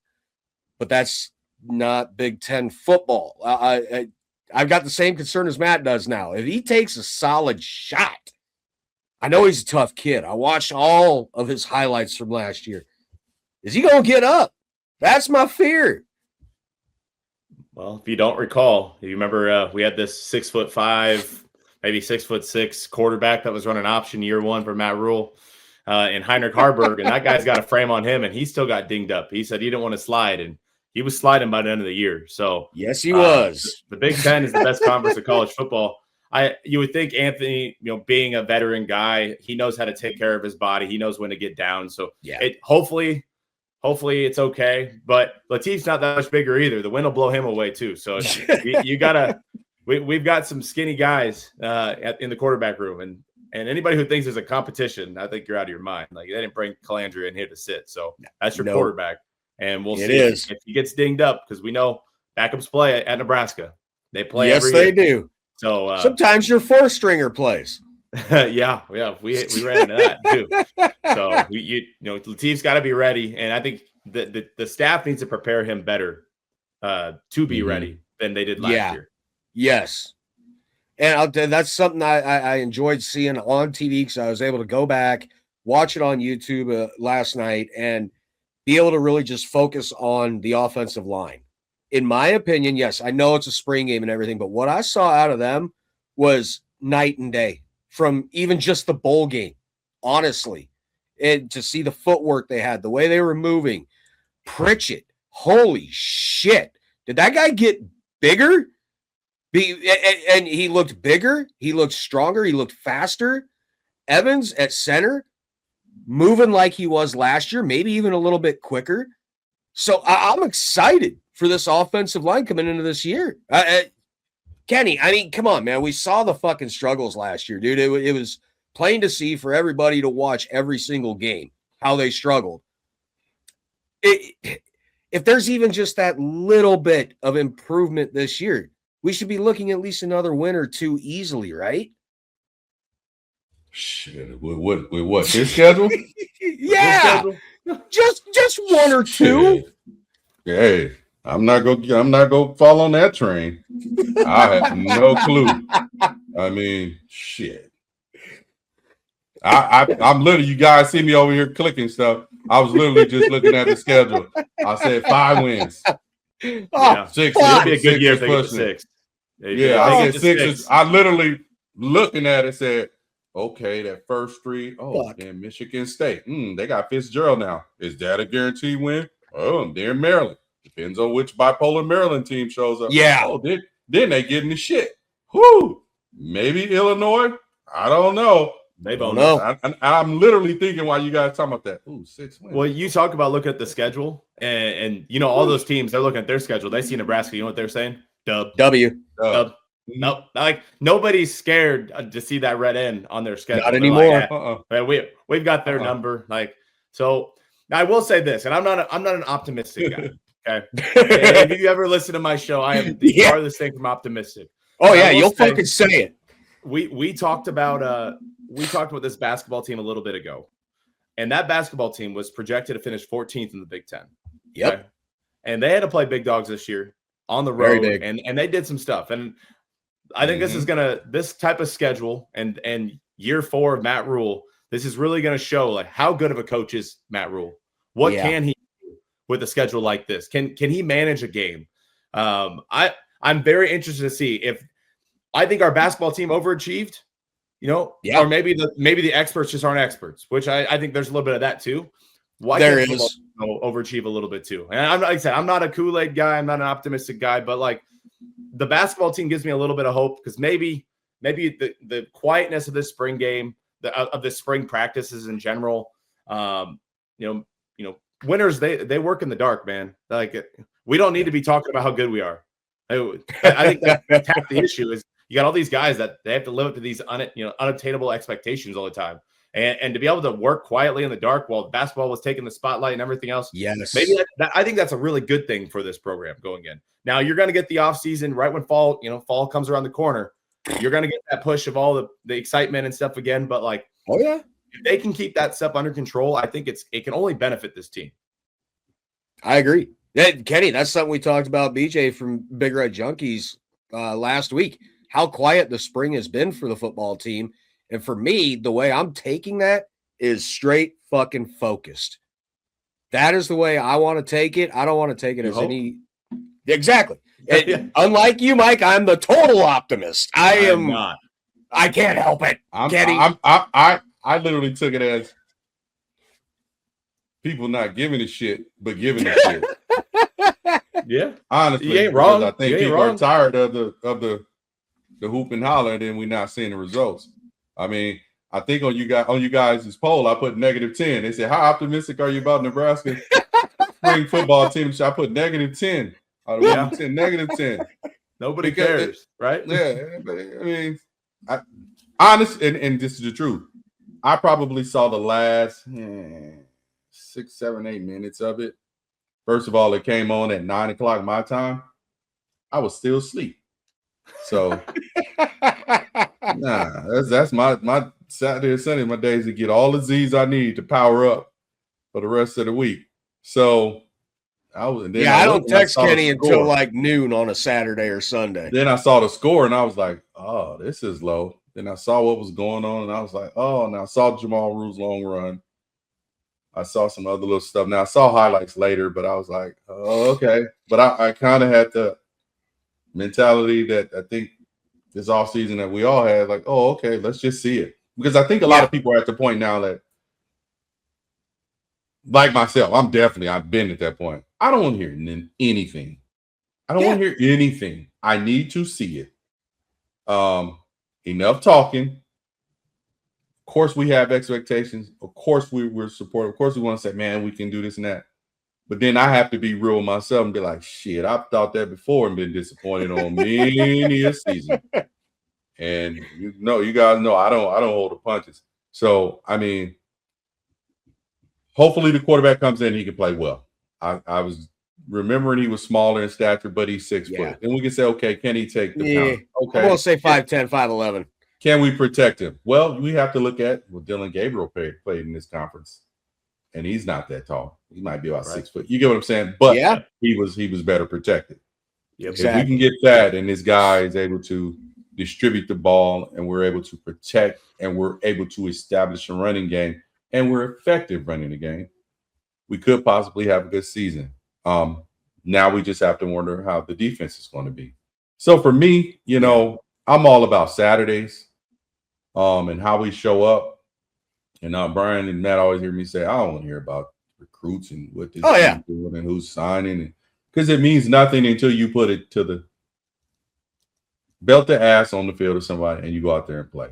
but that's not Big Ten football. I've got the same concern as Matt does now. If he takes a solid shot, I know he's a tough kid. I watched all of his highlights from last year. Is he going to get up? That's my fear. Well, if you don't recall, you remember we had this 6'5", maybe 6'6" quarterback that was running option year one for Matt Rule in Heinrich Harburg, and that guy's got a frame on him, and he still got dinged up. He said he didn't want to slide, and he was sliding by the end of the year. So yes, he was. The Big Ten is the best conference of college football. You would think Anthony, being a veteran guy, he knows how to take care of his body. He knows when to get down. So yeah, hopefully it's okay. But Latif's not that much bigger either. The wind will blow him away too. So you gotta. We've got some skinny guys in the quarterback room, and anybody who thinks there's a competition, I think you're out of your mind. Like, they didn't bring Calandria in here to sit. So that's your quarterback. And we'll see if he gets dinged up, because we know backups play at Nebraska. They play every year. Yes, they do. So sometimes your fourth stringer plays. yeah, we ran into that too. So Latif's got to be ready, and I think the staff needs to prepare him better to be ready than they did last year. Yes, and that's something I enjoyed seeing on TV, because I was able to go back, watch it on YouTube last night, and be able to really just focus on the offensive line. In my opinion, yes, I know it's a spring game and everything, but what I saw out of them was night and day from even just the bowl game, honestly. And to see the footwork they had, the way they were moving. Pritchett, holy shit. Did that guy get bigger? And he looked bigger. He looked stronger. He looked faster. Evans at center, moving like he was last year, maybe even a little bit quicker. So I'm excited for this offensive line coming into this year. Kenny, I mean, come on, man. We saw the fucking struggles last year, dude. It was plain to see for everybody to watch every single game how they struggled. If there's even just that little bit of improvement this year, we should be looking at least another win or two easily, right? Shit, with what? His schedule? Yeah, just one or two. Shit. Hey, I'm not gonna fall on that train. I have no clue. I mean, shit. I'm literally, you guys see me over here clicking stuff. I was literally just looking at the schedule. I said 5 wins. Yeah. 6. It'll be a good year if they get 6. Yeah, I said 6. I literally looking at it said, okay, that first 3. Oh, damn, Michigan State. They got Fitzgerald now. Is that a guaranteed win? Oh, they're in Maryland. Depends on which bipolar Maryland team shows up. Yeah. Oh, then they get in the shit. Whoo. Maybe Illinois. I don't know. They don't know. I'm literally thinking while you guys talking about that. Ooh, 6 wins. Well, you talk about looking at the schedule, and all those teams, they're looking at their schedule. They see Nebraska. You know what they're saying? Dub. Dub. Nope. Like, nobody's scared to see that red end on their schedule. Not anymore. Like, we've got their number. Like, so now I will say this, and I'm not an optimistic guy. Okay. And if you ever listen to my show, I am the farthest thing from optimistic. Oh yeah, you'll fucking say it. We talked about this basketball team a little bit ago, and that basketball team was projected to finish 14th in the Big Ten. Yep. Okay? And they had to play big dogs this year on the road, and they did some stuff. And I think this type of schedule and year 4 of Matt Rule, this is really gonna show like how good of a coach is Matt Rule. What can he do with a schedule like this? Can he manage a game? I'm very interested to see if I think our basketball team overachieved. or maybe the experts just aren't experts, which I think there's a little bit of that too. Why there can't is overachieve a little bit too? And I'm like I said, I'm not a Kool-Aid guy, I'm not an optimistic guy, but like the basketball team gives me a little bit of hope because maybe the quietness of this spring game, of the spring practices in general, winners they work in the dark, man. Like we don't need to be talking about how good we are. I think that's half the issue is you got all these guys that they have to live up to these unattainable expectations all the time. And to be able to work quietly in the dark while basketball was taking the spotlight and everything else. Yes. Maybe I think that's a really good thing for this program going in. Now you're going to get the off season right when fall comes around the corner. You're going to get that push of all the excitement and stuff again. But like, oh yeah, if they can keep that stuff under control, I think it can only benefit this team. I agree. Kenny, that's something we talked about, BJ, from Big Red Junkies last week, how quiet the spring has been for the football team. And for me, the way I'm taking that is straight fucking focused. That is the way I want to take it. I don't want to take it any. Exactly. Unlike you, Mike, I'm the total optimist. I am not. I can't help it. I literally took it as people not giving a shit, but giving a shit. Yeah, honestly, you ain't wrong. I think people are tired of the hoop and holler, and then we're not seeing the results. I mean, I think on you guys' poll, I put -10. They said, "How optimistic are you about Nebraska spring football team?" I put -10. Out of 10, -10. Nobody cares, right? Yeah, I mean, honest, and this is the truth. I probably saw the last 6, 7, 8 minutes of it. First of all, it came on at 9 o'clock my time. I was still asleep. So, that's my Saturday and Sunday, my days to get all the Z's I need to power up for the rest of the week. So, I don't text Kenny until like noon on a Saturday or Sunday. Then I saw the score and I was like, oh, this is low. Then I saw what was going on and I was like, oh, and I saw Jamal Rue's long run. I saw some other little stuff. Now I saw highlights later, but I was like, oh, okay. But I kind of had the mentality that I think this offseason that we all had, like, oh, okay, let's just see it. Because I think a lot of people are at the point now that, like myself, I've been at that point. I don't want to hear anything. I don't want to hear anything. I need to see it. Enough talking. Of course, we have expectations. Of course, we're supportive. Of course, we want to say, man, we can do this and that. But then I have to be real with myself and be like, shit, I've thought that before and been disappointed on many a season. And you guys know I don't hold the punches. So, I mean, hopefully the quarterback comes in and he can play well. I was remembering he was smaller in stature, but he's 6 foot. And we can say, okay, can he take the pound? Okay. I'm going to say 5'10", 5'11". Can we protect him? Well, we have to look at Dylan Gabriel played in this conference, and he's not that tall. He might be about 6 foot. You get what I'm saying? But he was better protected. Yep. Exactly. If we can get that, and this guy is able to distribute the ball, and we're able to protect, and we're able to establish a running game, and we're effective running the game, we could possibly have a good season. Now we just have to wonder how the defense is going to be. So for me, I'm all about Saturdays, and how we show up. And Brian and Matt always hear me say, I don't want to hear about recruits and what this team's doing and who's signing, because it means nothing until you put it to the belt the ass on the field of somebody and you go out there and play.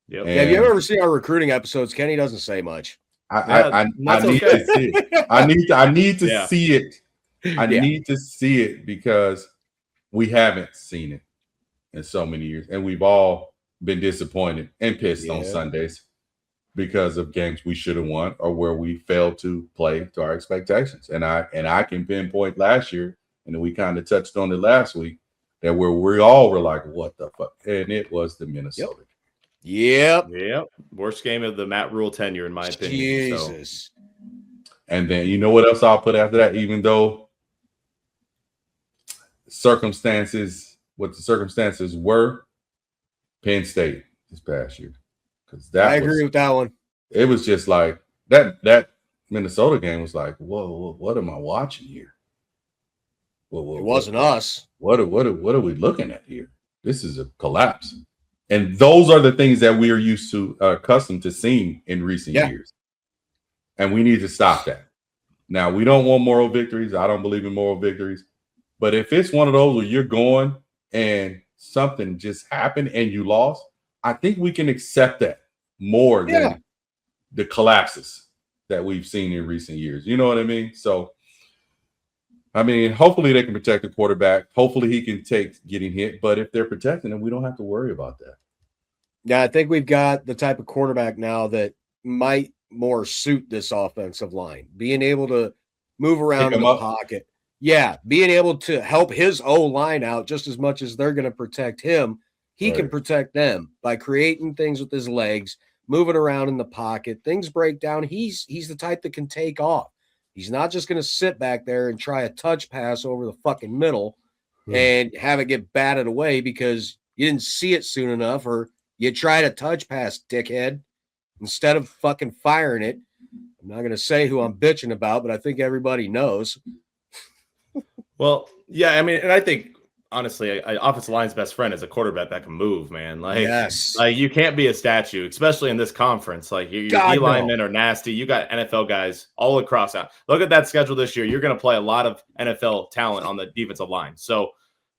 Yep. Have you ever seen our recruiting episodes? Kenny doesn't say much. I need to see it. I need to see it. I need to see it because we haven't seen it in so many years, and we've all been disappointed and pissed on Sundays because of games we should have won or where we failed to play to our expectations. And I can pinpoint last year, and we kind of touched on it last week, that where we all were like, what the fuck? And it was the Minnesota. Yep. Worst game of the Matt Rule tenure, in my opinion. Jesus. So. And then you know what else I'll put after that? Even though what the circumstances were, Penn State this past year. I agree with that one. It was just like that Minnesota game was like, whoa, what am I watching here? It wasn't us. What are we looking at here? This is a collapse. And those are the things that we are used to, accustomed to seeing in recent years. And we need to stop that. Now, we don't want moral victories. I don't believe in moral victories. But if it's one of those where you're going and something just happened and you lost, I think we can accept that more than the collapses that we've seen in recent years. You know what I mean? So, I mean, hopefully they can protect the quarterback. Hopefully he can take getting hit. But if they're protecting him, we don't have to worry about that. Yeah, I think we've got the type of quarterback now that might more suit this offensive line. Being able to move around in the pocket. Yeah, being able to help his O-line out just as much as they're going to protect him. He can protect them by creating things with his legs, moving around in the pocket. Things break down. He's the type that can take off. He's not just going to sit back there and try a touch pass over the fucking middle and have it get batted away because you didn't see it soon enough or you tried a touch pass, dickhead, instead of fucking firing it. I'm not going to say who I'm bitching about, but I think everybody knows. Well, yeah, I mean, and I think honestly, offensive line's best friend is a quarterback that can move, man. Like, like you can't be a statue, especially in this conference. Like your D linemen are nasty. You got NFL guys all across out. Look at that schedule this year. You're going to play a lot of NFL talent on the defensive line. So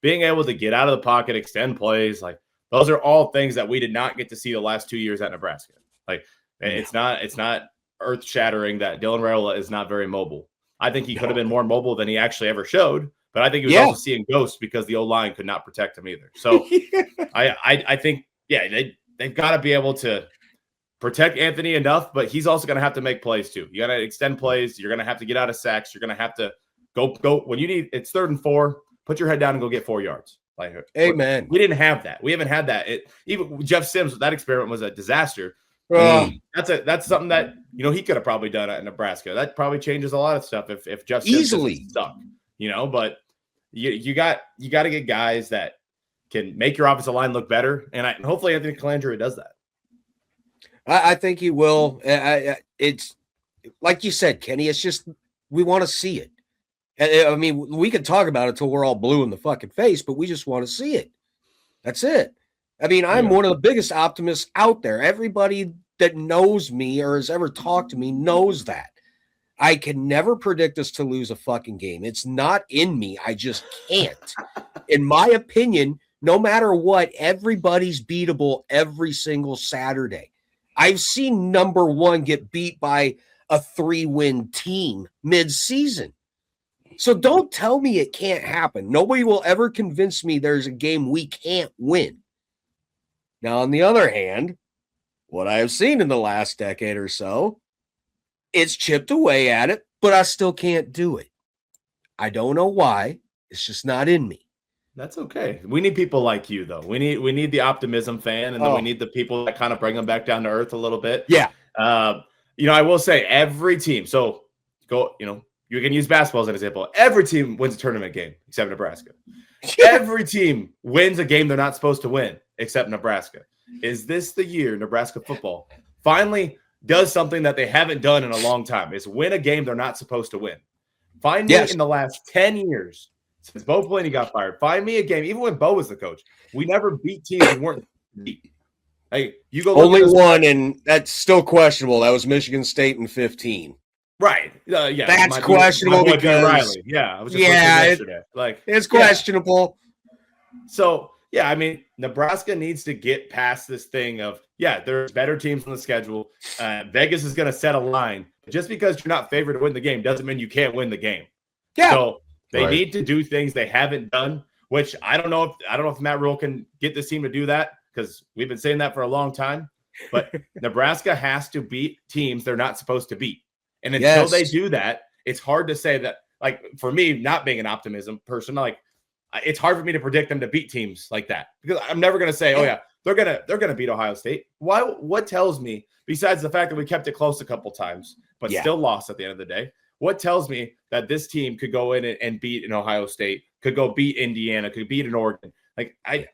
being able to get out of the pocket, extend plays, like those are all things that we did not get to see the last 2 years at Nebraska. Like it's not earth shattering that Dylan Raiola is not very mobile. I think he could have been more mobile than he actually ever showed. But I think he was also seeing ghosts because the O-line could not protect him either. So I think, they've got to be able to protect Anthony enough, but he's also going to have to make plays too. You got to extend plays. You're going to have to get out of sacks. You're going to have to go when you need it's 3rd and 4, put your head down and go get 4 yards. Like, amen. We didn't have that. We haven't had that. Even Jeff Sims, that experiment was a disaster. That's something that, he could have probably done at Nebraska. That probably changes a lot of stuff if Jeff Sims isn't stuck. But you got to get guys that can make your offensive line look better, and hopefully Anthony Calandra does that. I think he will. It's like you said, Kenny. It's just we want to see it. I mean, we can talk about it till we're all blue in the fucking face, but we just want to see it. That's it. I mean, I'm one of the biggest optimists out there. Everybody that knows me or has ever talked to me knows that. I can never predict us to lose a fucking game. It's not in me. I just can't. In my opinion, no matter what, everybody's beatable every single Saturday. I've seen number 1 get beat by a 3-win team mid-season. So don't tell me it can't happen. Nobody will ever convince me there's a game we can't win. Now, on the other hand, what I have seen in the last decade or so, it's chipped away at it, but I still can't do it. I don't know why. It's just not in me. That's okay. We need people like you, though. We need the optimism fan, and then we need the people that kind of bring them back down to earth a little bit. Yeah. I will say every team. So you can use basketball as an example. Every team wins a tournament game except Nebraska. Every team wins a game they're not supposed to win except Nebraska. Is this the year Nebraska football finally does something that they haven't done in a long time? Is win a game they're not supposed to win. Find me in the last 10 years since Bo Pelini got fired. Find me a game, even when Bo was the coach. We never beat teams we weren't beat. Hey, you go only one, and that's still questionable. That was Michigan State in 15. Right. That's questionable because Riley. Yeah. I was just yesterday. It's questionable. So I mean, Nebraska needs to get past this thing of, there's better teams on the schedule. Vegas is going to set a line. Just because you're not favored to win the game doesn't mean you can't win the game. Yeah. So they need to do things they haven't done, which I don't know if Matt Rule can get this team to do that, because we've been saying that for a long time. But Nebraska has to beat teams they're not supposed to beat. And until they do that, it's hard to say that, like, for me, not being an optimism person, like, it's hard for me to predict them to beat teams like that, because I'm never going to say, they're going to beat Ohio State. Why? What tells me, besides the fact that we kept it close a couple times, but still lost at the end of the day, what tells me that this team could go in and beat an Ohio State, could go beat Indiana, could beat an Oregon? Like, I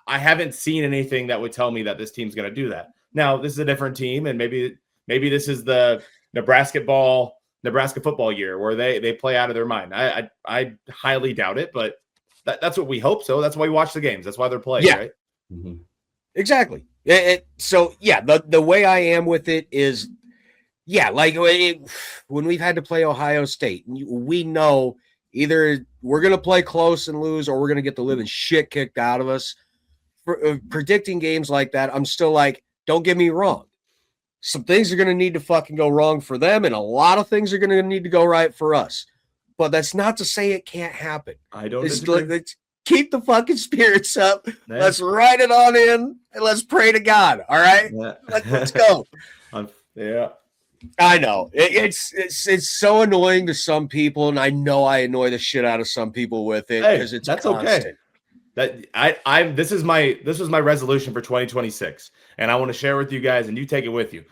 haven't seen anything that would tell me that this team's going to do that. Now, this is a different team, and maybe this is the Nebraska football year where they play out of their mind. I highly doubt it, but that's what we hope so. That's why we watch the games. That's why they're playing, right? Mm-hmm. Exactly. So yeah, the way I am with it is, yeah, like when we've had to play Ohio State, we know either we're going to play close and lose, or we're going to get the living shit kicked out of us. For predicting games like that, I'm still like, don't get me wrong. Some things are going to need to fucking go wrong for them, and a lot of things are going to need to go right for us. But that's not to say it can't happen. I don't disagree. Keep the fucking spirits up. Yeah. Let's write it on in, and let's pray to God. All right, yeah. Let's go. Yeah, I know it's so annoying to some people, and I know I annoy the shit out of some people with it because it's that's constant. Okay. That this was my resolution for 2026, and I want to share with you guys, and you take it with you.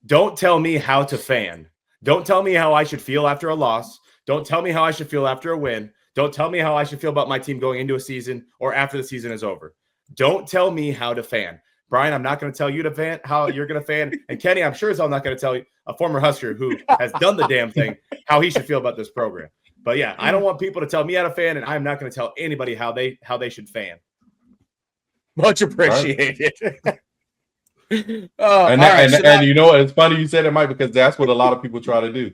Don't tell me how to fan. Don't tell me how I should feel after a loss. Don't tell me how I should feel after a win. Don't tell me how I should feel about my team going into a season or after the season is over. Don't tell me how to fan. Brian, I'm not going to tell you to fan how you're going to fan. And Kenny, I'm sure as I'm not going to tell you, a former Husker who has done the damn thing, how he should feel about this program. But yeah, I don't want people to tell me how to fan, and I'm not going to tell anybody how they should fan. Much appreciated. Right. And you know what? It's funny you said it, Mike, because that's what a lot of people try to do.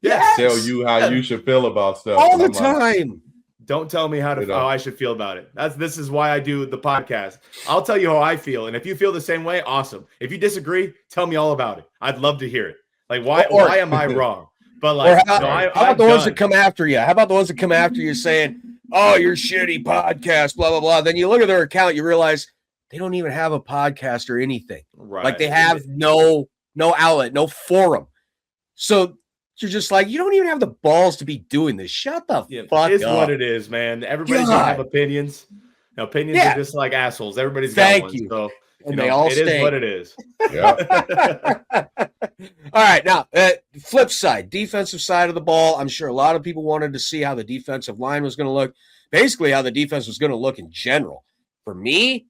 Yes. Tell you how you should feel about stuff all the time. Don't tell me how I should feel about it. This is why I do the podcast. I'll tell you how I feel, and if you feel the same way, awesome. If you disagree, tell me all about it. I'd love to hear it. Like why am I wrong? But like, how about the ones that come after you? How about the ones that come after you saying, "Oh, you're shitty podcast," blah blah blah. Then you look at their account, you realize they don't even have a podcast or anything. Right? Like they have no outlet, no forum. So you're just like, you don't even have the balls to be doing this. Shut the fuck up. It's what it is, man. Everybody's gonna have opinions. Opinions are just like assholes. Everybody's got one. So and they all stay. It is what it is. Yeah. All right. Now, flip side, defensive side of the ball. I'm sure a lot of people wanted to see how the defensive line was going to look. Basically, how the defense was going to look in general. For me,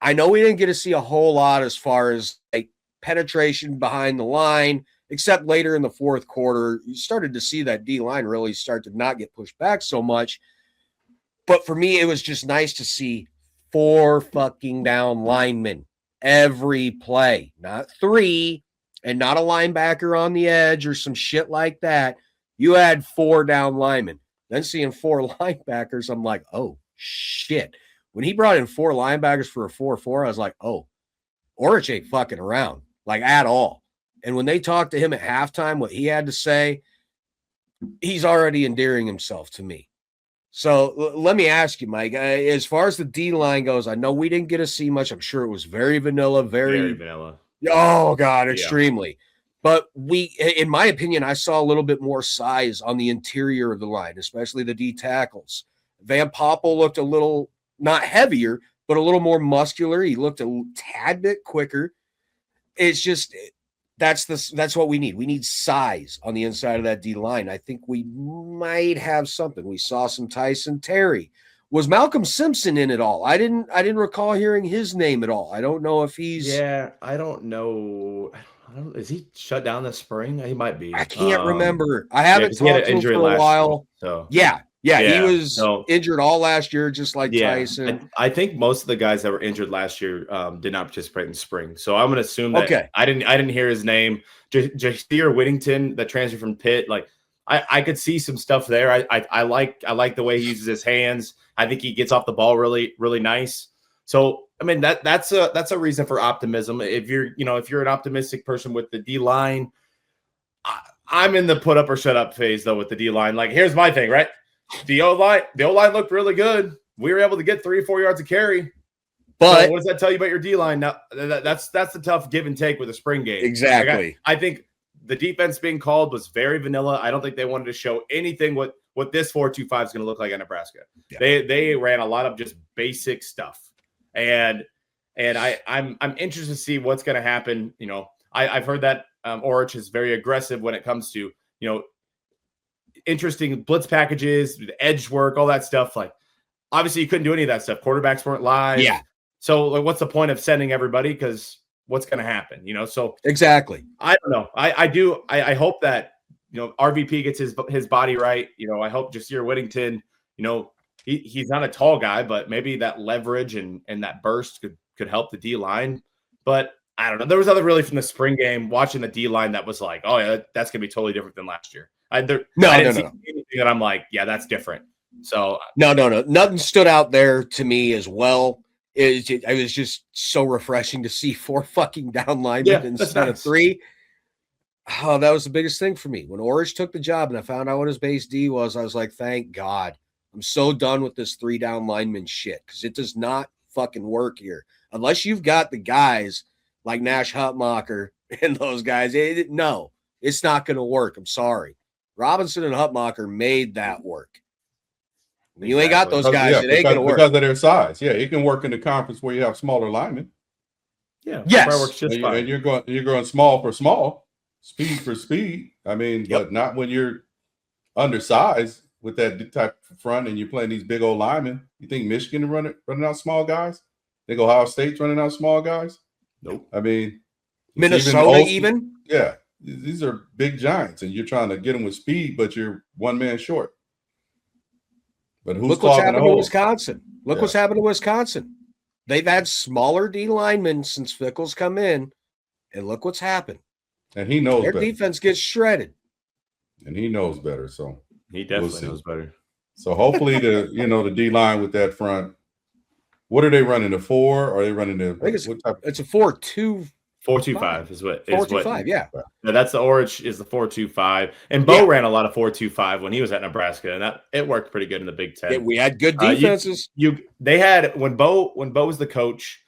I know we didn't get to see a whole lot as far as like penetration behind the line, except later in the fourth quarter. You started to see that D-line really start to not get pushed back so much. But for me, it was just nice to see 4 fucking down linemen every play, not 3, and not a linebacker on the edge or some shit like that. You had 4 down linemen. Then seeing 4 linebackers, I'm like, oh, shit. When he brought in 4 linebackers for a 4-4, I was like, oh, Orich ain't fucking around, like at all. And when they talked to him at halftime, what he had to say, he's already endearing himself to me. So let me ask you, Mike, as far as the D-line goes, I know we didn't get to see much. I'm sure it was very vanilla, very vanilla. Oh, God, extremely. Yeah. But in my opinion, I saw a little bit more size on the interior of the line, especially the D tackles. Van Poppel looked a little, not heavier, but a little more muscular. He looked a tad bit quicker. It's just that's what we need. We need size on the inside of that D line. I think we might have something. We saw some Tyson Terry. Was Malcolm Simpson in it all? I didn't recall hearing his name at all. I don't know if he's. Yeah, I don't know. Is he shut down this spring? He might be. I can't remember. I haven't talked to him for a while. So yeah, he was injured all last year, just like Tyson. I think most of the guys that were injured last year did not participate in spring. So I'm going to assume that I didn't hear his name. Jasir Whittington, that transfer from Pitt, like I could see some stuff there. I like the way he uses his hands. I think he gets off the ball really, really nice. So I mean that's a reason for optimism. If you're an optimistic person with the D line, I'm in the put up or shut up phase though with the D line. Like here's my thing, right? The O line looked really good. We were able to get 3 or 4 yards of carry. But so what does that tell you about your D line? Now that's the tough give and take with a spring game. Exactly. Like I think the defense being called was very vanilla. I don't think they wanted to show anything what this 4-2-5 is going to look like at Nebraska. Yeah. They ran a lot of just basic stuff. And I'm interested to see what's going to happen. You know, I've heard that Orich is very aggressive when it comes to, interesting blitz packages, the edge work, all that stuff. Like, obviously, you couldn't do any of that stuff. Quarterbacks weren't live. Yeah. So, like, what's the point of sending everybody? Because what's going to happen? So exactly. I don't know. I hope that RVP gets his body right. I hope Jasir Whittington, he's not a tall guy, but maybe that leverage and that burst could help the D line. But I don't know. There was other really from the spring game watching the D line that was like, oh yeah, that's gonna be totally different than last year. I didn't see anything that I'm like, yeah, that's different. So no, nothing stood out there to me as well. It was just so refreshing to see 4 fucking down linemen instead of 3. Oh, that was the biggest thing for me. When Orich took the job and I found out what his base D was, I was like, thank God. I'm so done with this 3 down lineman shit because it does not fucking work here. Unless you've got the guys like Nash Hutmacher and those guys. No, it's not going to work. I'm sorry. Robinson and Hutmacher made that work. When you ain't got those guys, it ain't going to work. Because of their size. Yeah, it can work in the conference where you have smaller linemen. Yeah. Yes. Works just fine. And you're going small for small, speed for speed. I mean, but not when you're undersized with that type of front and you're playing these big old linemen. You think Michigan running out small guys? Think Ohio State's running out small guys? Nope. I mean, Minnesota even? Yeah. These are big giants, and you're trying to get them with speed, but you're one man short. But look what's happened to Wisconsin. Look what's happened to Wisconsin. They've had smaller D linemen since Fickle's come in, and look what's happened. And he knows their better. Defense gets shredded. And he knows better, so he definitely knows better. So hopefully the D line with that front. What are they running? The 4? Or are they running the? I think it's a 4-2. 4-2-5 is what 4-2-5. Yeah. No, that's the Orich is the 4-2-5, and Bo ran a lot of 4-2-5 when he was at Nebraska, and it worked pretty good in the Big Ten. Yeah, we had good defenses. They had when Bo was the coach,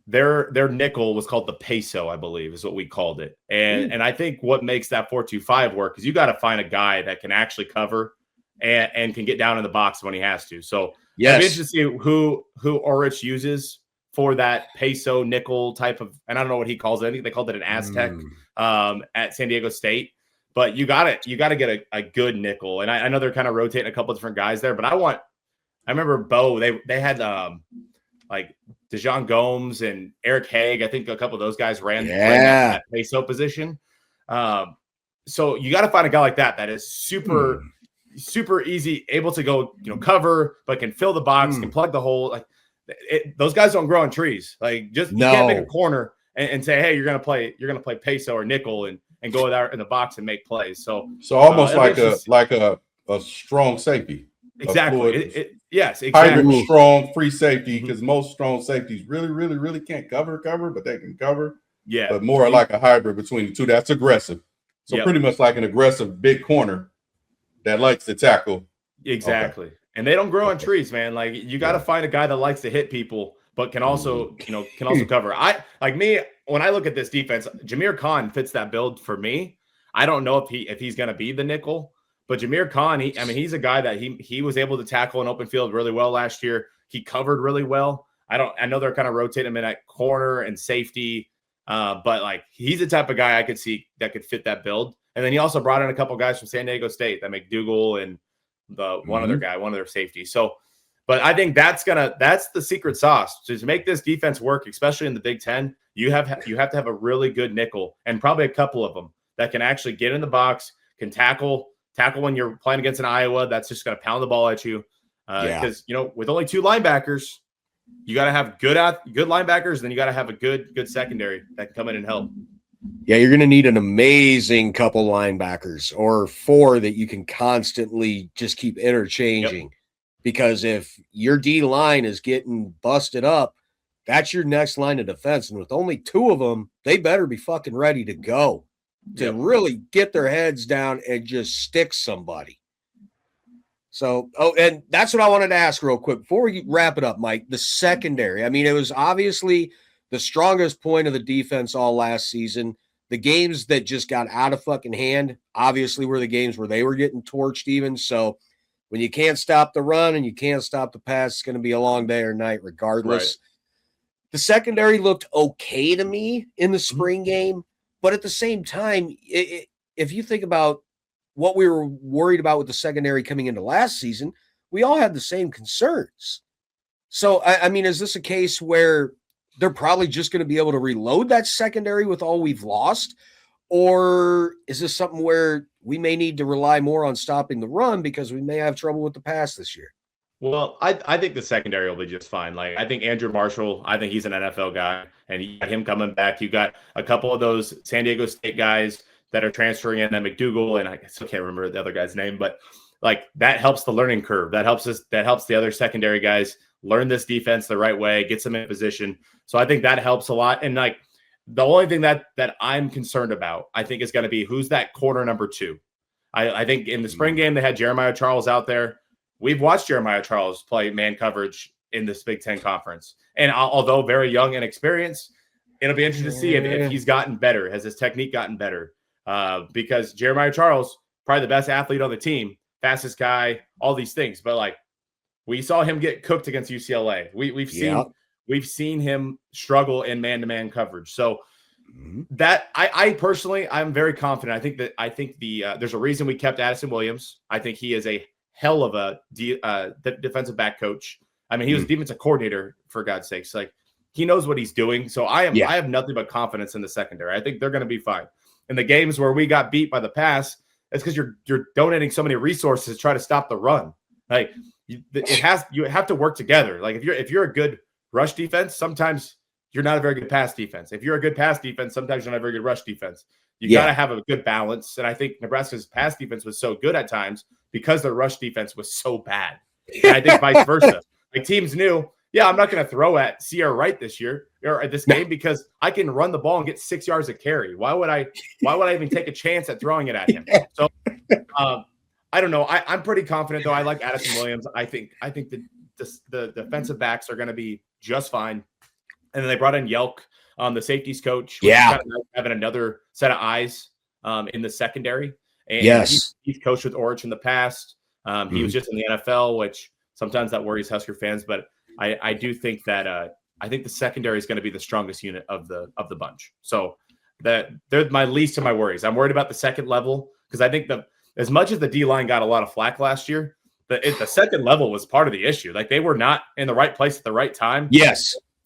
their nickel was called the peso, I believe, is what we called it, and I think what makes that 4-2-5 work is you got to find a guy that can actually cover and can get down in the box when he has to. So I'm interested to see who Orich uses for that peso nickel type of, and I don't know what he calls it. I think they called it an Aztec at San Diego State. But you got to get a good nickel. And I know they're kind of rotating a couple of different guys there. But I remember Bo. They had like DeJon Gomes and Eric Haig. I think a couple of those guys ran that peso position. So you got to find a guy like that is super easy, able to go cover, but can fill the box, can plug the hole. Like those guys don't grow on trees. Like you can't make a corner and say, hey, you're gonna play peso or nickel and go there in the box and make plays. So almost like a strong safety. Exactly. Yes, exactly. Hybrid strong free safety, because most strong safeties really, really, really can't cover, but they can cover. Yeah. But more like a hybrid between the two. That's aggressive. So pretty much like an aggressive big corner that likes to tackle. Exactly. Okay. And they don't grow on trees, man. Like you got to find a guy that likes to hit people, but can also cover. When I look at this defense, Jameer Khan fits that build for me. I don't know if he's going to be the nickel, but Jameer Khan, he's a guy that he was able to tackle an open field really well last year. He covered really well. I know they're kind of rotating him in at corner and safety, but like he's the type of guy I could see that could fit that build. And then he also brought in a couple guys from San Diego State, that McDougal and one other guy, one of their safeties. So, but I think that's the secret sauce to make this defense work, especially in the Big Ten. You have to have a really good nickel and probably a couple of them that can actually get in the box, can tackle when you're playing against an Iowa that's just going to pound the ball at you. Because with only 2 linebackers, you got to have good linebackers, then you got to have a good secondary that can come in and help. Yeah, you're going to need an amazing couple linebackers or 4 that you can constantly just keep interchanging. Because if your D line is getting busted up, that's your next line of defense. And with only 2 of them, they better be fucking ready to go to really get their heads down and just stick somebody. So, and that's what I wanted to ask real quick before we wrap it up, Mike. The secondary. I mean, it was obviously the strongest point of the defense all last season. The games that just got out of fucking hand, obviously, were the games where they were getting torched even. So when you can't stop the run and you can't stop the pass, it's going to be a long day or night regardless. Right. The secondary looked okay to me in the spring game, but at the same time, if you think about what we were worried about with the secondary coming into last season, we all had the same concerns. So, I mean, is this a case where they're probably just going to be able to reload that secondary with all we've lost? Or is this something where we may need to rely more on stopping the run because we may have trouble with the pass this year? Well, I think the secondary will be just fine. Like, I think Andrew Marshall, I think he's an NFL guy, and you got him coming back. You got a couple of those San Diego State guys that are transferring in, that McDougal, and I still can't remember the other guy's name, but like that helps the learning curve. That helps the other secondary guys learn this defense the right way, gets them in position. So I think that helps a lot. And like the only thing that I'm concerned about, I think, is going to be who's that corner number 2. I think in the spring game they had Jeremiah Charles out there. We've watched Jeremiah Charles play man coverage in this Big Ten conference. And although very young and experienced, it'll be interesting to see if he's gotten better. Has his technique gotten better? Because Jeremiah Charles, probably the best athlete on the team, fastest guy, all these things. But like we saw him get cooked against UCLA. We've seen him struggle in man-to-man coverage. So that I personally, I'm very confident. I think there's a reason we kept Addison Williams. I think he is a hell of a defensive back coach. I mean, he was a defensive coordinator, for God's sakes. Like, he knows what he's doing. So I have nothing but confidence in the secondary. I think they're going to be fine. In the games where we got beat by the pass, it's because you're donating so many resources to try to stop the run. Like, you have to work together. Like, if you're a good rush defense, sometimes you're not a very good pass defense. If you're a good pass defense, sometimes you're not a very good rush defense. You got to have a good balance. And I think Nebraska's pass defense was so good at times because their rush defense was so bad. And I think vice versa. Like, teams knew, I'm not going to throw at Sierra Wright this year or at this game because I can run the ball and get 6 yards of carry. Why would I even take a chance at throwing it at him? So I don't know. I'm pretty confident, though. I like Addison Williams. I think the defensive backs are going to be just fine. And then they brought in Yelk, the safeties coach. Kind of having another set of eyes in the secondary. And he's coached with Orich in the past. He was just in the NFL, which sometimes that worries Husker fans. But I do think that I think the secondary is going to be the strongest unit of the bunch. So they're my least of my worries. I'm worried about the second level because I think as much as the D-line got a lot of flack last year, the second level was part of the issue. Like, they were not in the right place at the right time.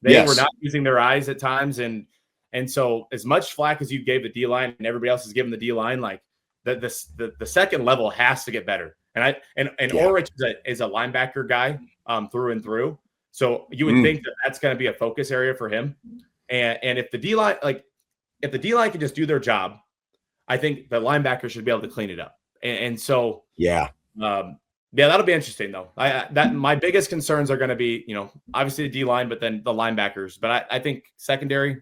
They were not using their eyes at times. And so as much flack as you gave the D-line and everybody else is giving the D-line, like the second level has to get better. And Orich is a linebacker guy through and through. So you would think that's going to be a focus area for him. And if the D-line, can just do their job, I think the linebacker should be able to clean it up. And so, that'll be interesting though. My biggest concerns are going to be, obviously the D-line, but then the linebackers. But I think secondary,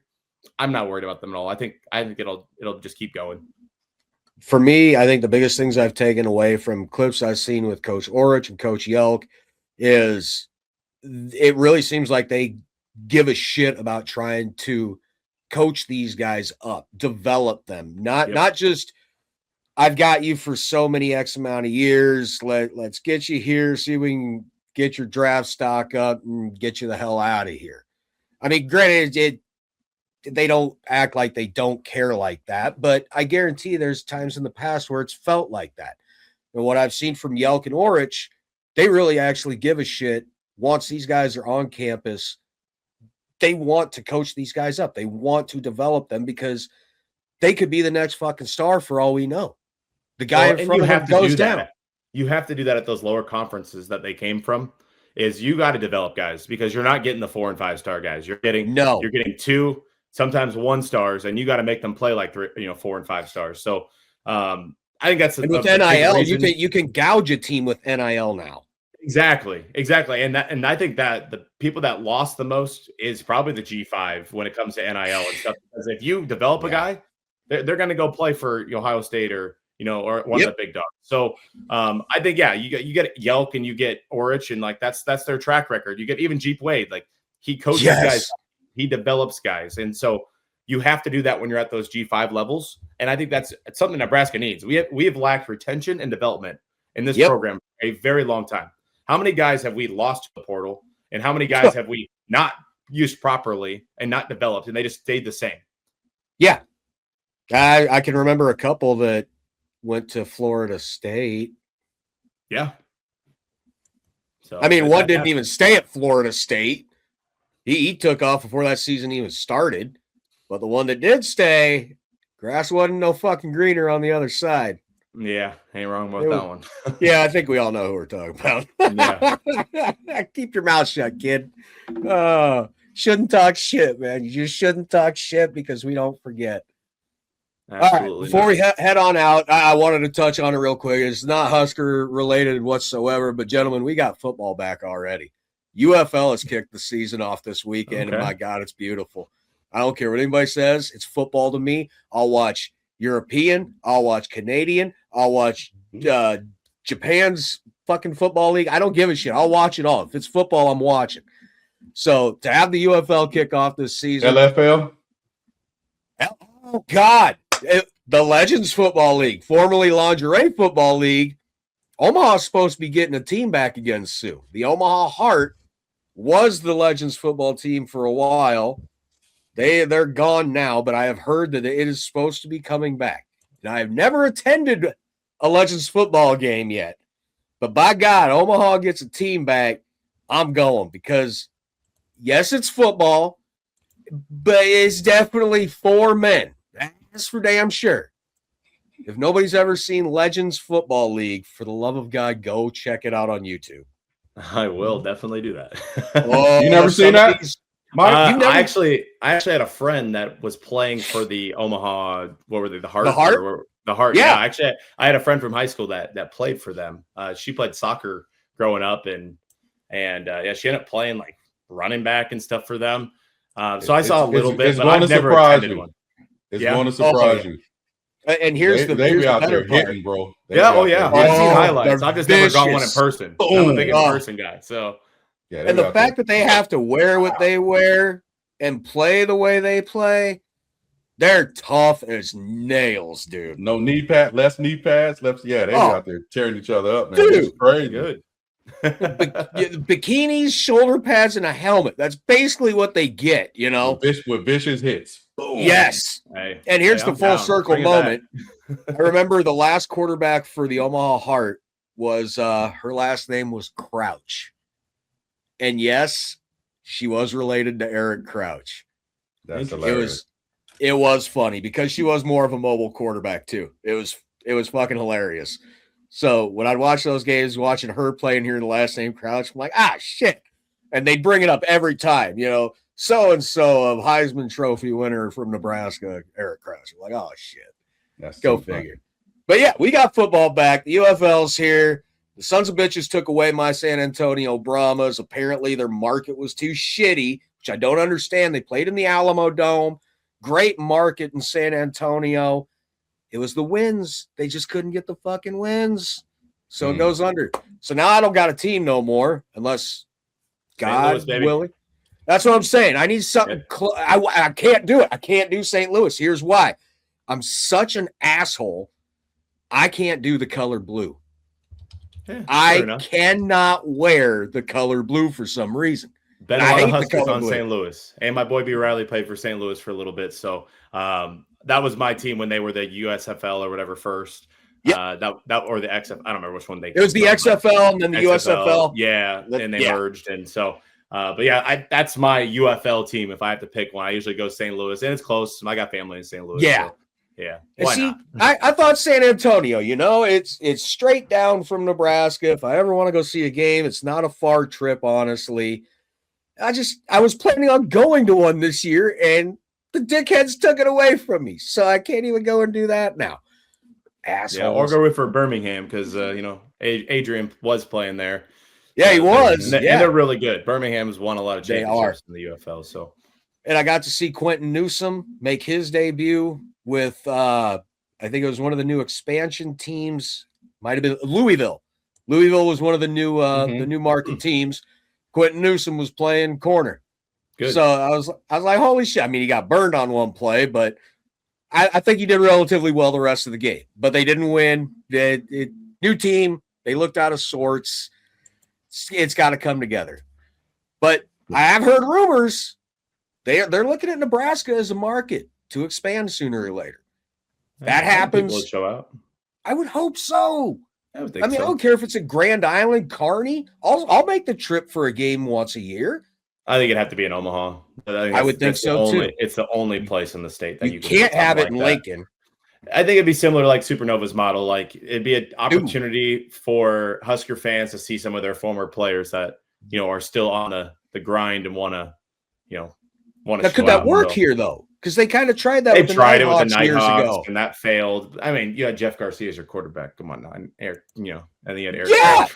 I'm not worried about them at all. I think it'll just keep going. For me, I think the biggest things I've taken away from clips I've seen with Coach Orich and Coach Yelk is it really seems like they give a shit about trying to coach these guys up, develop them, not just I've got you for so many X amount of years. Let's get you here, see if we can get your draft stock up and get you the hell out of here. I mean, granted, they don't act like they don't care like that, but I guarantee there's times in the past where it's felt like that. And what I've seen from Yelk and Orich, they really actually give a shit. Once these guys are on campus, they want to coach these guys up. They want to develop them because they could be the next fucking star for all we know. The guy in front of him goes down. You have to do that at those lower conferences that they came from. Is you got to develop guys because you're not getting the 4 and 5 star guys. You're getting 2, sometimes 1 stars, and you got to make them play like 3, 4 and 5 stars. So I think that's with NIL. You can gouge a team with NIL now. Exactly, and I think that the people that lost the most is probably the G5 when it comes to NIL and stuff. Because if you develop a guy, they're going to go play for Ohio State or one of the big dogs. So I think you get Yelk and you get Orich, and like that's their track record. You get even Jeep Wade, like he coaches guys, he develops guys, and so you have to do that when you're at those G5 levels. And I think that's something Nebraska needs. We have lacked retention and development in this program for a very long time. How many guys have we lost to the portal, and how many guys have we not used properly and not developed, and they just stayed the same? Yeah, I can remember a couple that went to Florida State. Yeah. So I mean, one didn't even stay at Florida State. He took off before that season even started. But the one that did stay, grass wasn't no fucking greener on the other side. Yeah, ain't wrong about that one. Yeah, I think we all know who we're talking about. Yeah. Keep your mouth shut, kid. Shouldn't talk shit, man. You just shouldn't talk shit because we don't forget. Absolutely. All right, before we head on out, I wanted to touch on it real quick. It's not Husker related whatsoever, but gentlemen, we got football back already. UFL has kicked the season off this weekend, and my God, it's beautiful. I don't care what anybody says. It's football to me. I'll watch European. I'll watch Canadian. I'll watch Japan's fucking football league. I don't give a shit. I'll watch it all. If it's football, I'm watching. So to have the UFL kick off this season. LFL? Oh, God. The Legends Football League, formerly Lingerie Football League. Omaha's supposed to be getting a team back again soon. The Omaha Heart was the Legends football team for a while. They're gone now, but I have heard that it is supposed to be coming back. Now, I have never attended a Legends football game yet, but by God, Omaha gets a team back, I'm going because, yes, it's football, but it's definitely for men. That's for damn sure. If nobody's ever seen Legends Football League, for the love of God, go check it out on YouTube. I will definitely do that. You never seen that? Mike, I actually had a friend that was playing for the Omaha. What were they? The Heart. The Heart. The Heart. Yeah. Actually, I had a friend from high school that played for them. She played soccer growing up, and she ended up playing like running back and stuff for them. So I saw a little bit, but I've never attended one. It's going to surprise you. And here's the better part, hitting, bro. I've seen highlights. I've just never got one in person. I'm a big in-person guy, so. Yeah, and the fact that they have to wear what they wear and play the way they play, they're tough as nails, dude. No knee pad, less knee pads, left. Yeah, they're out there tearing each other up, man. Dude, it's crazy. Good. Bikinis, shoulder pads, and a helmet. That's basically what they get, you know. With vicious hits. Boom. Yes. Hey, and here's the full circle moment. I remember the last quarterback for the Omaha Heart was her last name was Crouch. And yes, she was related to Eric Crouch. That's hilarious. It was funny because she was more of a mobile quarterback too. It was fucking hilarious. So when I'd watch those games, watching her play and hearing the last name Crouch, I'm like, shit. And they'd bring it up every time, you know, so-and-so of Heisman Trophy winner from Nebraska, Eric Crouch. I'm like, oh, shit. That's Go figure. But yeah, we got football back. The UFL's here. The sons of bitches took away my San Antonio Brahmas. Apparently their market was too shitty, which I don't understand. They played in the Alamo Dome. Great market in San Antonio. It was the wins. They just couldn't get the fucking wins. So it goes under. So now I don't got a team no more unless God willing. That's what I'm saying. I need something. I can't do it. I can't do St. Louis. Here's why. I'm such an asshole. I can't do the color blue. Yeah, I cannot wear the color blue for some reason. Been a lot of Huskers on St. Louis. And my boy B. Riley played for St. Louis for a little bit. So that was my team when they were the USFL or whatever first. Yeah. That or the XFL. I don't remember which one they. It was the XFL and then the USFL. Yeah, and they merged, and so. But yeah, that's my UFL team. If I have to pick one, I usually go St. Louis, and it's close. I got family in St. Louis. Yeah, so, yeah. Why not? I thought San Antonio. You know, it's straight down from Nebraska. If I ever want to go see a game, it's not a far trip. Honestly, I was planning on going to one this year, and the dickheads took it away from me, so I can't even go and do that now. Assholes. Yeah, or go for Birmingham because Adrian was playing there. Yeah, he was. And they're really good. Birmingham's won a lot of championships in the UFL. So, and I got to see Quinn Newsom make his debut with I think it was one of the new expansion teams. Might have been Louisville. Louisville was one of the new market teams. Quinn Newsom was playing corner. Good. So I was like, holy shit. I mean, he got burned on one play, but I think he did relatively well the rest of the game. But they didn't win. New team. They looked out of sorts. It's got to come together. But I have heard rumors they're looking at Nebraska as a market to expand sooner or later. That happens. Will show out. I would hope so. I don't care if it's a Grand Island, Kearney. I'll make the trip for a game once a year. I think it'd have to be in Omaha. I would think so too. It's the only place in the state that you can't have it in Lincoln. I think it'd be similar to like Supernova's model. Like it'd be an opportunity for Husker fans to see some of their former players that, are still on the grind and want to Now, could that work here though? Because they kind of tried that. They with the tried it with the years Nighthawks, ago, and that failed. I mean, you had Jeff Garcia as your quarterback. Come on now, and Eric, and then you had Eric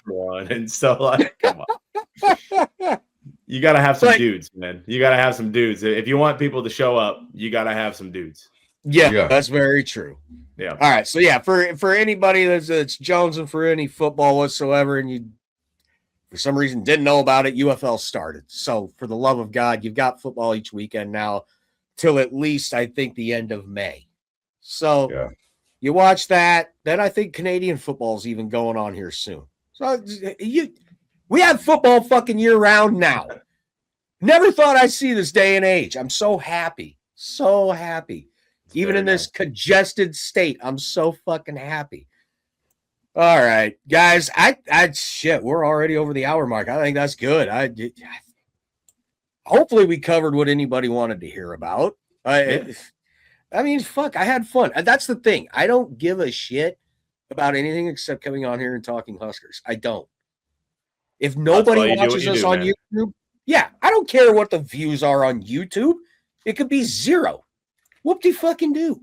one, and so like, come on. You got to have some dudes, man. You got to have some dudes. If you want people to show up, you got to have some dudes. Yeah, that's very true. Yeah. All right. So yeah, for anybody that's jonesing for any football whatsoever, and you for some reason didn't know about it, UFL started. So for the love of God, you've got football each weekend now till at least I think the end of May. So you watch that. Then I think Canadian football is even going on here soon. So we have football fucking year round now. Never thought I'd see this day and age. I'm so happy. So happy. It's even in this congested state, I'm so fucking happy. All right, guys. Shit, we're already over the hour mark. I think that's good. Hopefully we covered what anybody wanted to hear about. I mean, fuck, I had fun. That's the thing. I don't give a shit about anything except coming on here and talking Huskers. I don't. If nobody watches us on YouTube, I don't care what the views are on YouTube. It could be 0. Whoop-de-fucking-do.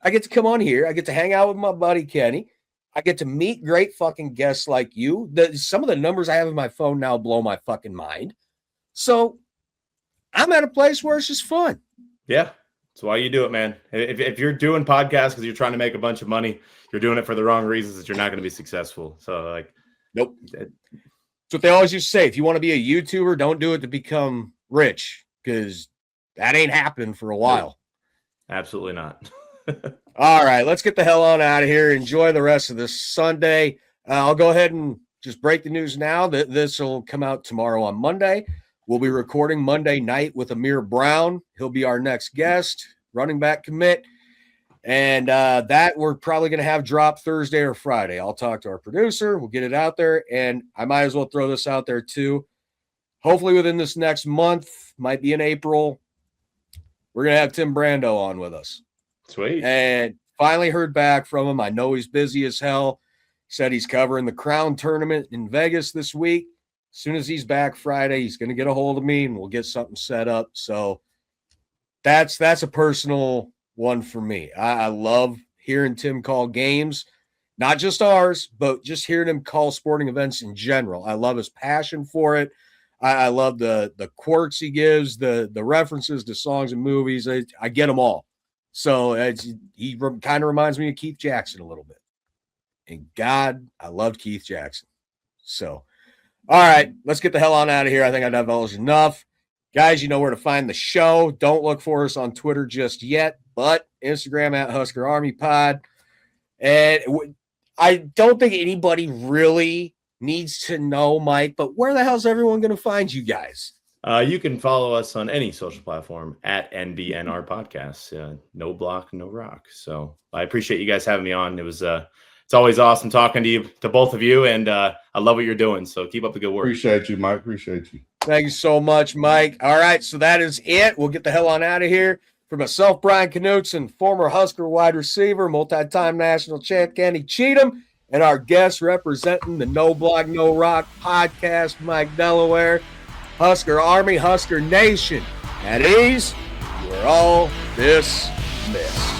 I get to come on here. I get to hang out with my buddy Kenny. I get to meet great fucking guests like you. Some of the numbers I have in my phone now blow my fucking mind. So I'm at a place where it's just fun. Yeah. That's why you do it, man. If you're doing podcasts because you're trying to make a bunch of money, you're doing it for the wrong reasons that you're not going to be successful. So like, nope. That's what they always used to say. If you want to be a YouTuber, don't do it to become rich, because that ain't happening for a while. Absolutely not. All right, let's get the hell on out of here. Enjoy the rest of this Sunday. I'll go ahead and just break the news now that this will come out tomorrow on Monday. We'll be recording Monday night with Amir Brown. He'll be our next guest, running back commit. And that we're probably going to have drop Thursday or Friday. I'll talk to our producer. We'll get it out there. And I might as well throw this out there too. Hopefully within this next month, might be in April, we're going to have Tim Brando on with us. Sweet. And finally heard back from him. I know he's busy as hell. He said he's covering the Crown tournament in Vegas this week. As soon as he's back Friday, he's going to get a hold of me and we'll get something set up. So that's a personal one for me. I love hearing Tim call games, not just ours, but just hearing him call sporting events in general. I love his passion for it. I love the quirks he gives, the references to songs and movies. I get them all. So he kind of reminds me of Keith Jackson a little bit. And God, I loved Keith Jackson. So, all right, let's get the hell on out of here. I think I divulged enough. Guys, you know where to find the show. Don't look for us on Twitter just yet, but Instagram at Husker Army Pod. And I don't think anybody really needs to know, Mike, but where the hell's everyone going to find you guys? You can follow us on any social platform at NBNR Podcasts. No block, no rock. So I appreciate you guys having me on. It's always awesome talking to you, to both of you, and I love what you're doing. So keep up the good work. Appreciate you, Mike. Appreciate you. Thank you so much, Mike. All right, so that is it. We'll get the hell on out of here. For myself, Brian Knutzen, former Husker wide receiver, multi-time national champ Kenny Cheatham, and our guest representing the No Block, No Rock podcast, Mike Delaware. Husker Army, Husker Nation. At ease, we're all dismissed.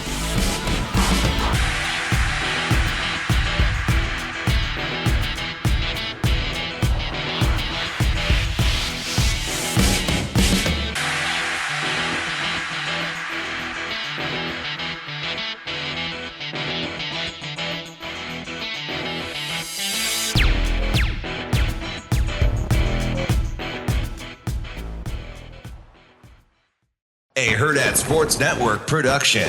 A Hurrdat Sports Network production.